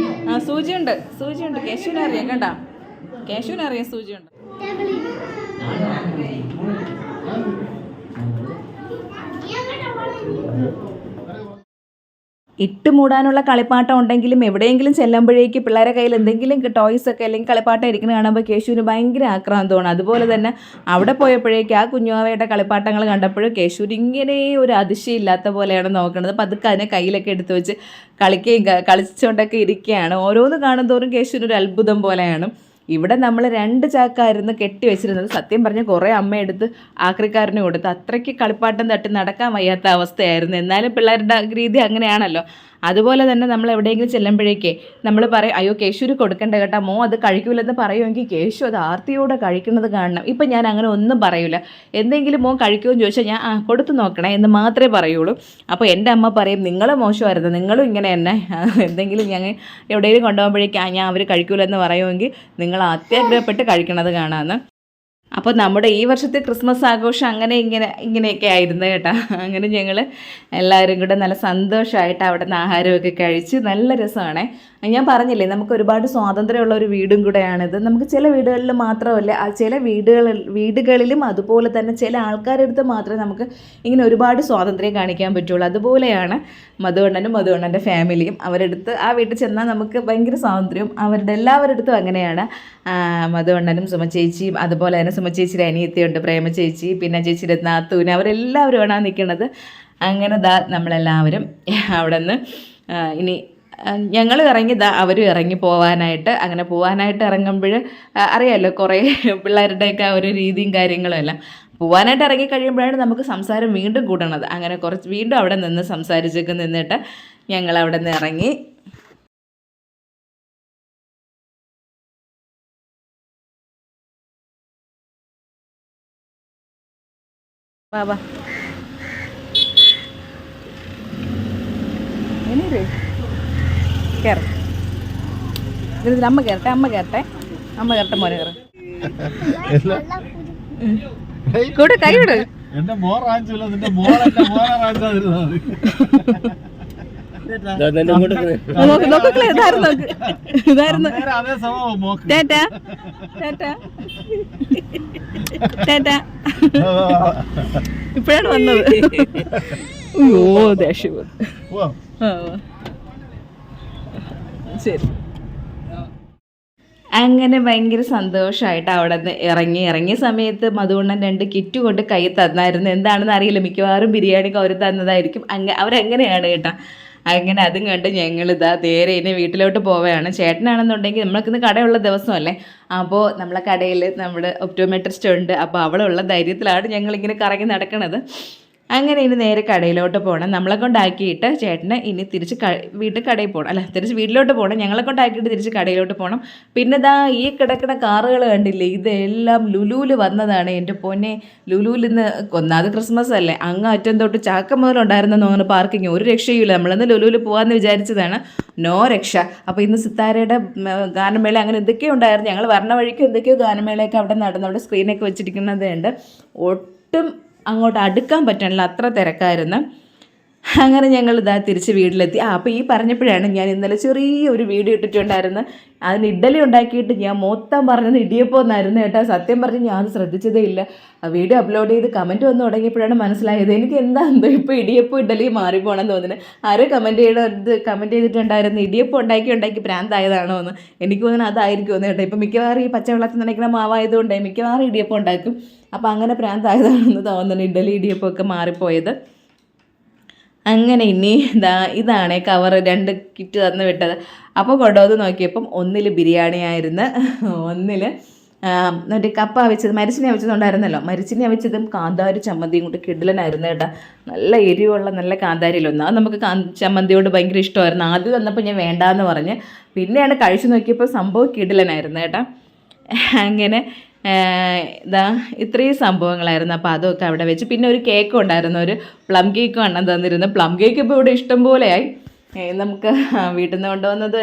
സൂചിയുണ്ട് കേശുവിനറിയാം കേട്ടോ, കേശുവിനറിയാം സൂചിയുണ്ട്. ഇട്ട് മൂടാനുള്ള കളിപ്പാട്ടം ഉണ്ടെങ്കിലും എവിടെയെങ്കിലും ചെല്ലുമ്പോഴേക്ക് പിള്ളേരെ കയ്യിൽ എന്തെങ്കിലും ടോയ്സൊക്കെ അല്ലെങ്കിൽ കളിപ്പാട്ടം ഇരിക്കുന്നത് കാണുമ്പോൾ കേശുവിന് ഭയങ്കര ആക്രാന്തമാണ്. അതുപോലെ തന്നെ അവിടെ പോയപ്പോഴേക്ക് ആ കുഞ്ഞുവാവയുടെ കളിപ്പാട്ടങ്ങൾ കണ്ടപ്പോഴും കേശുവിന് ഇങ്ങനെ ഒരു അതിശയില്ലാത്ത പോലെയാണ് നോക്കുന്നത്. പതുക്കെ അതിനെ കയ്യിലൊക്കെ എടുത്ത് വെച്ച് കളിച്ചുകൊണ്ടൊക്കെ ഇരിക്കുകയാണ്. ഓരോന്ന് കാണുന്തോറും കേശുവിനൊരു അത്ഭുതം പോലെയാണ്. ഇവിടെ നമ്മൾ 2 ചാക്കായിരുന്നു കെട്ടി വെച്ചിരുന്നത്. സത്യം പറഞ്ഞാൽ കുറേ അമ്മ എടുത്ത് ആക്രിക്കാരന് കൊടുത്ത്. അത്രയ്ക്ക് കളിപ്പാട്ടം തട്ടി നടക്കാൻ വയ്യാത്ത അവസ്ഥയായിരുന്നു. എന്നാലും പിള്ളേരുടെ രീതി അങ്ങനെയാണല്ലോ. അതുപോലെ തന്നെ നമ്മൾ എവിടെയെങ്കിലും ചെല്ലുമ്പോഴേക്കേ നമ്മൾ പറയും, അയ്യോ കേശുവിന് കൊടുക്കണ്ട കേട്ടോ, മോ അത് കഴിക്കൂലെന്ന് പറയുമെങ്കിൽ കേശു അത് ആർത്തിയോടെ കഴിക്കുന്നത് കാണണം. ഇപ്പം ഞാൻ അങ്ങനെ ഒന്നും പറയൂല. എന്തെങ്കിലും മോൻ കഴിക്കുമെന്ന് ചോദിച്ചാൽ ഞാൻ കൊടുത്തു നോക്കണേ എന്ന് മാത്രമേ പറയുള്ളൂ. അപ്പോൾ എൻ്റെ അമ്മ പറയും, നിങ്ങൾ മോശമായിരുന്നു, നിങ്ങളും ഇങ്ങനെ തന്നെ എന്തെങ്കിലും ഞങ്ങൾ എവിടെയെങ്കിലും കൊണ്ടുപോകുമ്പോഴേക്കും ഞാൻ അവർ കഴിക്കൂലെന്ന് പറയുമെങ്കിൽ നിങ്ങൾ അത്യാഗ്രഹപ്പെട്ട് കഴിക്കണത് കാണാമെന്ന്. അപ്പോൾ നമ്മുടെ ഈ വർഷത്തെ ക്രിസ്മസ് ആഘോഷം ഇങ്ങനെയൊക്കെ ആയിരുന്നു കേട്ടോ. അങ്ങനെ ഞങ്ങൾ എല്ലാവരും കൂടെ നല്ല സന്തോഷമായിട്ട് അവിടെ നിന്ന് ആഹാരമൊക്കെ കഴിച്ച് നല്ല രസമാണ്. ഞാൻ പറഞ്ഞില്ലേ, നമുക്ക് ഒരുപാട് സ്വാതന്ത്ര്യമുള്ള ഒരു വീടും കൂടെയാണിത്. നമുക്ക് ചില വീടുകളിൽ മാത്രമല്ല, ചില വീടുകളിലും അതുപോലെ തന്നെ ചില ആൾക്കാരുടെ അടുത്ത് മാത്രമേ നമുക്ക് ഇങ്ങനെ ഒരുപാട് സ്വാതന്ത്ര്യം കാണിക്കാൻ പറ്റുള്ളൂ. അതുപോലെയാണ് മധുവണ്ണൻ്റെ ഫാമിലിയും. അവരെടുത്ത് ആ വീട്ടിൽ ചെന്നാൽ നമുക്ക് ഭയങ്കര സ്വാതന്ത്ര്യവും അവരുടെ എല്ലാവരുടെ അടുത്തും അങ്ങനെയാണ്. മധുവണ്ണനും സുമചേച്ചിയും അതുപോലെ തന്നെ സുമചേച്ചിയുടെ അനിയത്തിയുണ്ട് പ്രേമ ചേച്ചി, പിന്നെ ചേച്ചിയുടെ നാത്തൂന്, അവരെല്ലാവരുമാണ് നിൽക്കുന്നത്. അങ്ങനെ നമ്മളെല്ലാവരും അവിടെ നിന്ന് ഇനി ഞങ്ങൾ ഇറങ്ങി അവരും ഇറങ്ങി പോകാനായിട്ട്. അങ്ങനെ പോകാനായിട്ട് ഇറങ്ങുമ്പോൾ അറിയാമല്ലോ കുറേ പിള്ളേരുടെയൊക്കെ ഒരു രീതിയും കാര്യങ്ങളും എല്ലാം. പോകാനായിട്ട് ഇറങ്ങി കഴിയുമ്പോഴാണ് നമുക്ക് സംസാരം വീണ്ടും കൂടണത്. അങ്ങനെ വീണ്ടും അവിടെ നിന്ന് സംസാരിച്ചൊക്കെ നിന്നിട്ട് ഞങ്ങൾ അവിടെ നിന്ന് ഇറങ്ങി. വാ കയറും. ഇതിൽ അമ്മ കയറട്ടെ മോനെ കയറും. കൂടെ കൈ വിട്. ഇതായിരുന്നു ടാറ്റാ ടാറ്റാ ടാറ്റാ. ഇപ്പോഴാണ് വന്നത്. അയ്യോ ദേഷ്യം. ശരി. അങ്ങനെ ഭയങ്കര സന്തോഷമായിട്ട് അവിടെ നിന്ന് ഇറങ്ങിയ സമയത്ത് മധുവണ്ണൻ 2 കിറ്റ് കൊണ്ട് കൈ തന്നായിരുന്നു. എന്താണെന്ന് അറിയില്ല, മിക്കവാറും ബിരിയാണി അവർ തന്നതായിരിക്കും. അവരങ്ങനെയാണ് കേട്ടോ. അങ്ങനെ അതും കണ്ട് ഞങ്ങളിതാ നേരെ ഇനി വീട്ടിലോട്ട് പോവുകയാണ്. ചേട്ടനാണെന്നുണ്ടെങ്കിൽ നമ്മൾക്കിന്ന് കടയുള്ള ദിവസമല്ലേ, അപ്പോൾ നമ്മളെ കടയിൽ നമ്മുടെ ഒപ്റ്റോമെട്രിസ്റ്റ് ഉണ്ട്. അപ്പോൾ അവളുള്ള ധൈര്യത്തിലാണ് ഞങ്ങളിങ്ങനെ കറങ്ങി നടക്കണത്. അങ്ങനെ ഇനി നേരെ കടയിലോട്ട് പോകണം. നമ്മളെ കൊണ്ടാക്കിയിട്ട് ചേട്ടന് ഇനി തിരിച്ച് കടയിൽ പോകണം, തിരിച്ച് വീട്ടിലോട്ട് പോകണം. ഞങ്ങളെ കൊണ്ടാക്കിയിട്ട് തിരിച്ച് കടയിലോട്ട് പോകണം. പിന്നെ ഈ കിടക്കുന്ന കാറുകൾ കണ്ടില്ലേ, ഇതെല്ലാം ലുലുവിൽ വന്നതാണ്. എൻ്റെ പൊന്നെ, ലുലുവിൽ ഇന്ന് ഒന്നാമത് ക്രിസ്മസ് അല്ലേ, അങ്ങ് അറ്റം തൊട്ട് ചാക്ക മുതലുണ്ടായിരുന്നെന്ന് തോന്നുന്നു പാർക്കിങ്. ഒരു രക്ഷയുമില്ല. നമ്മളിന്ന് ലുലുവിൽ പോകാമെന്ന് വിചാരിച്ചതാണ്, നോ രക്ഷ. അപ്പോൾ ഇന്ന് സിത്താരയുടെ ഗാനമേള അങ്ങനെ എന്തൊക്കെയോ ഉണ്ടായിരുന്നു. ഞങ്ങൾ വരണ വഴിക്കും എന്തൊക്കെയോ ഗാനമേളയൊക്കെ അവിടെ നടന്നു. അവിടെ സ്ക്രീനൊക്കെ വെച്ചിരിക്കുന്നതുണ്ട്. ഒട്ടും അങ്ങോട്ട് അടുക്കാൻ പറ്റണില്ല, അത്ര തിരക്കായിരുന്നു. അങ്ങനെ ഞങ്ങൾ തിരിച്ച് വീട്ടിലെത്തി. അപ്പോൾ ഈ പറഞ്ഞപ്പോഴാണ് ഞാൻ ഇന്നലെ ചെറിയൊരു വീഡിയോ ഇട്ടിട്ടുണ്ടായിരുന്നു. അതിന് ഇഡ്ഡലി ഉണ്ടാക്കിയിട്ട് ഞാൻ മൊത്തം പറഞ്ഞത് ഇടിയപ്പം എന്നായിരുന്നു കേട്ടോ. സത്യം പറഞ്ഞ് ഞാൻ ശ്രദ്ധിച്ചതേ ഇല്ല. ആ വീഡിയോ അപ്ലോഡ് ചെയ്ത് കമൻറ്റ് വന്ന് തുടങ്ങിയപ്പോഴാണ് മനസ്സിലായത്. എനിക്ക് എന്താണെന്തോ ഇപ്പോൾ ഇടിയപ്പം ഇഡ്ഡലി മാറിപ്പോണെന്ന് തോന്നുന്നു. ആരോ കമൻറ്റ് ചെയ്തിട്ടുണ്ടായിരുന്നു, ഇടിയപ്പം ഉണ്ടാക്കി ഭ്രാന്തായതാണോ എന്ന്. എനിക്ക് തോന്നുന്നു അതായിരിക്കും കേട്ടോ. ഇപ്പം മിക്കവാറും ഈ പച്ചവെള്ളത്തിൽ നനയ്ക്കുന്ന മാവായതുകൊണ്ട് മിക്കവാറും ഇടിയപ്പം ഉണ്ടാക്കും. അപ്പോൾ അങ്ങനെ ഭ്രാന്തായതാണെന്ന് തോന്നുന്നു ഇഡ്ഡലി ഇടിയപ്പമൊക്കെ മാറിപ്പോയത്. അങ്ങനെ ഇനി ഇതാണ് കവർ 2 കിറ്റ് തന്ന് വിട്ടത്. അപ്പോൾ കൊണ്ടുവന്ന് നോക്കിയപ്പം 1 ബിരിയാണി ആയിരുന്നു, 1 മറ്റേ കപ്പ വെച്ചത് മരിച്ചിനെ വെച്ചതുണ്ടായിരുന്നല്ലോ. മരിച്ചിനെ വെച്ചതും കാന്താരി ചമ്മന്തിയും കൂടി കിടിലനായിരുന്നു കേട്ടോ. നല്ല എരിവുള്ള നല്ല കാന്താരിയിലൊന്നും. അത് നമുക്ക് ചമ്മന്തിയോട് ഭയങ്കര ഇഷ്ടമായിരുന്നു. ആദ്യം വന്നപ്പോൾ ഞാൻ വേണ്ടാന്ന് പറഞ്ഞ്, പിന്നെയാണ് കഴിച്ചു നോക്കിയപ്പോൾ സംഭവം കിടിലനായിരുന്നു കേട്ടോ. അങ്ങനെ ഇത്രയും സംഭവങ്ങളായിരുന്നു. അപ്പോൾ അതൊക്കെ അവിടെ വെച്ച് പിന്നെ ഒരു കേക്കും ഉണ്ടായിരുന്നു, ഒരു പ്ലം കേക്കും അണ്ണൻ തന്നിരുന്നു. പ്ലം കേക്ക് ഇപ്പോൾ ഇവിടെ ഇഷ്ടം പോലെയായി. നമുക്ക് വീട്ടിൽ നിന്ന് കൊണ്ടുവന്നത്,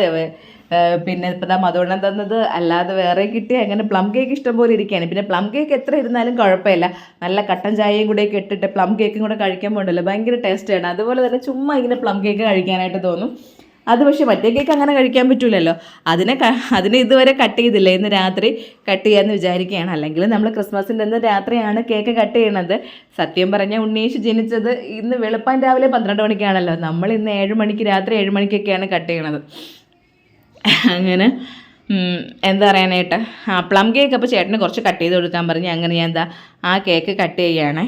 പിന്നെ ഇപ്പോൾ മധുവണ്ണൻ തന്നത്, അല്ലാതെ വേറെ കിട്ടി. അങ്ങനെ പ്ലം കേക്ക് ഇഷ്ടം പോലെ ഇരിക്കുകയാണ്. പിന്നെ പ്ലം കേക്ക് എത്ര ഇരുന്നാലും കുഴപ്പമില്ല. നല്ല കട്ടൻ ചായയും കൂടെ ഒക്കെ ഇട്ടിട്ട് പ്ലം കേക്കും കൂടെ കഴിക്കാൻ പോകണ്ടല്ലോ, ഭയങ്കര ടേസ്റ്റാണ്. അതുപോലെ തന്നെ ചുമ്മാ ഇങ്ങനെ പ്ലം കേക്ക് കഴിക്കാനായിട്ട് തോന്നും. അത് പക്ഷേ മറ്റേ കേക്ക് അങ്ങനെ കഴിക്കാൻ പറ്റില്ലല്ലോ. അതിനെ ഇതുവരെ കട്ട് ചെയ്തില്ല. ഇന്ന് രാത്രി കട്ട് ചെയ്യാമെന്ന് വിചാരിക്കുകയാണ്. അല്ലെങ്കിൽ നമ്മൾ ക്രിസ്മസിൻ്റെ അന്ന് രാത്രിയാണ് കേക്ക് കട്ട് ചെയ്യണത്. സത്യം പറഞ്ഞാൽ ഉണ്ണീഷ് ജനിച്ചത് ഇന്ന് വെളുപ്പാൻ രാവിലെ 12 മണിക്കാണല്ലോ. നമ്മൾ ഇന്ന് 7 മണിക്ക്, രാത്രി 7 മണിക്കൊക്കെയാണ് കട്ട് ചെയ്യണത്. അങ്ങനെ എന്താ പറയാനായിട്ട് പ്ലം കേക്ക് അപ്പോൾ ചേട്ടന് കുറച്ച് കട്ട് ചെയ്ത് കൊടുക്കാൻ പറഞ്ഞ് അങ്ങനെ ഞാൻ ആ കേക്ക് കട്ട് ചെയ്യുകയാണേ.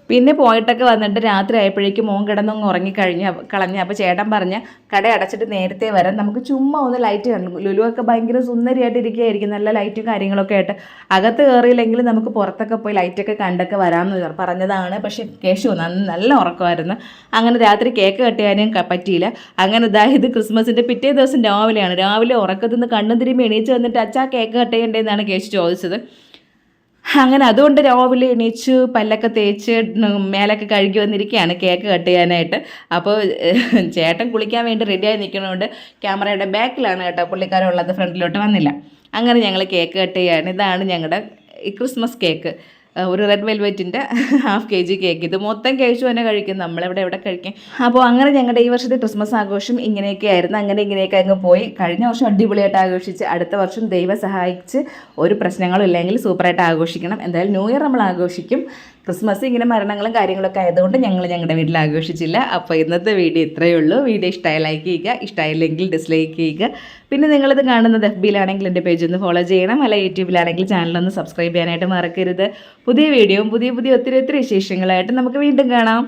പിന്നെ പോയിട്ടൊക്കെ വന്നിട്ട് രാത്രി ആയപ്പോഴേക്കും മോൻ കിടന്നങ്ങ് കളഞ്ഞ് അപ്പോൾ ചേട്ടൻ പറഞ്ഞ് കട അടച്ചിട്ട് നേരത്തെ വരാൻ, നമുക്ക് ചുമ്മാ ഒന്ന് ലൈറ്റ് കണ്ടു. ലുലുവൊക്കെ ഭയങ്കര സുന്ദരിയായിട്ട് ഇരിക്കുകയായിരിക്കും, നല്ല ലൈറ്റും കാര്യങ്ങളൊക്കെ ആയിട്ട്. അകത്ത് കയറിയില്ലെങ്കിൽ നമുക്ക് പുറത്തൊക്കെ പോയി ലൈറ്റൊക്കെ കണ്ടൊക്കെ വരാമെന്ന് പറഞ്ഞതാണ്. പക്ഷേ കേശു നല്ല ഉറക്കമായിരുന്നു. അങ്ങനെ രാത്രി കേക്ക് കട്ടിയാനും പറ്റിയില്ല. അങ്ങനെ ഇത് ക്രിസ്മസിൻ്റെ പിറ്റേ ദിവസം രാവിലെ ഉറക്കത്തിൽ നിന്ന് കണ്ണും തിരുമ്പി എണീച്ച് വന്നിട്ട് അച്ഛാ കേക്ക് കട്ട് ചെയ്യേണ്ടതെന്നാണ് കേശു ചോദിച്ചത്. അങ്ങനെ അതുകൊണ്ട് രാവിലെ എണീച്ച് പല്ലൊക്കെ തേച്ച് മേലൊക്കെ കഴുകി വന്നിരിക്കുകയാണ് കേക്ക് കട്ട് ചെയ്യാനായിട്ട്. അപ്പോൾ ചേട്ടൻ കുളിക്കാൻ വേണ്ടി റെഡിയായി നിൽക്കുന്നതുകൊണ്ട് ക്യാമറയുടെ ബാക്കിലാണ് കേട്ടോ പുള്ളിക്കാരുള്ളത്, ഫ്രണ്ടിലോട്ട് വന്നില്ല. അങ്ങനെ ഞങ്ങൾ കേക്ക് കട്ട് ചെയ്യാണ്. ഇതാണ് ഞങ്ങളുടെ ഈ ക്രിസ്മസ് കേക്ക്, ഒരു റെഡ് വെൽവെറ്റിൻ്റെ 1/2 kg കേക്ക്. ഇത് മൊത്തം കേശു തന്നെ കഴിക്കും, നമ്മളെവിടെ എവിടെ കഴിക്കും. അപ്പോൾ അങ്ങനെ ഞങ്ങളുടെ ഈ വർഷത്തെ ക്രിസ്മസ് ആഘോഷം ഇങ്ങനെയൊക്കെ ആയിരുന്നു. ഇങ്ങനെയൊക്കെ അങ്ങ് പോയി. കഴിഞ്ഞ വർഷം അടിപൊളിയായിട്ട് ആഘോഷിച്ച് അടുത്ത വർഷം ദൈവം സഹായിച്ച് ഒരു പ്രശ്നങ്ങളും ഇല്ലെങ്കിൽ സൂപ്പറായിട്ട് ആഘോഷിക്കണം. എന്തായാലും ന്യൂ ഇയർ നമ്മൾ ആഘോഷിക്കും. ക്രിസ്മസ് ഇങ്ങനെ മരണങ്ങളും കാര്യങ്ങളൊക്കെ ആയതുകൊണ്ട് ഞങ്ങൾ ഞങ്ങളുടെ വീട്ടിൽ ആഘോഷിച്ചില്ല. അപ്പോൾ ഇന്നത്തെ വീഡിയോ ഇത്രയേ ഉള്ളൂ. വീഡിയോ ഇഷ്ടമായി ലൈക്ക് ചെയ്യുക, ഇഷ്ടമായില്ലെങ്കിൽ ഡിസ്ലൈക്ക് ചെയ്യുക. പിന്നെ നിങ്ങളിത് കാണുന്നത് FBയിലാണെങ്കിൽ എൻ്റെ പേജ് ഒന്ന് ഫോളോ ചെയ്യണം, അല്ല യൂട്യൂബിലാണെങ്കിൽ ചാനലൊന്ന് സബ്സ്ക്രൈബ് ചെയ്യാനായിട്ട് മറക്കരുത്. പുതിയ വീഡിയോയും പുതിയ ഒത്തിരി വിശേഷങ്ങളായിട്ട് നമുക്ക് വീണ്ടും കാണാം.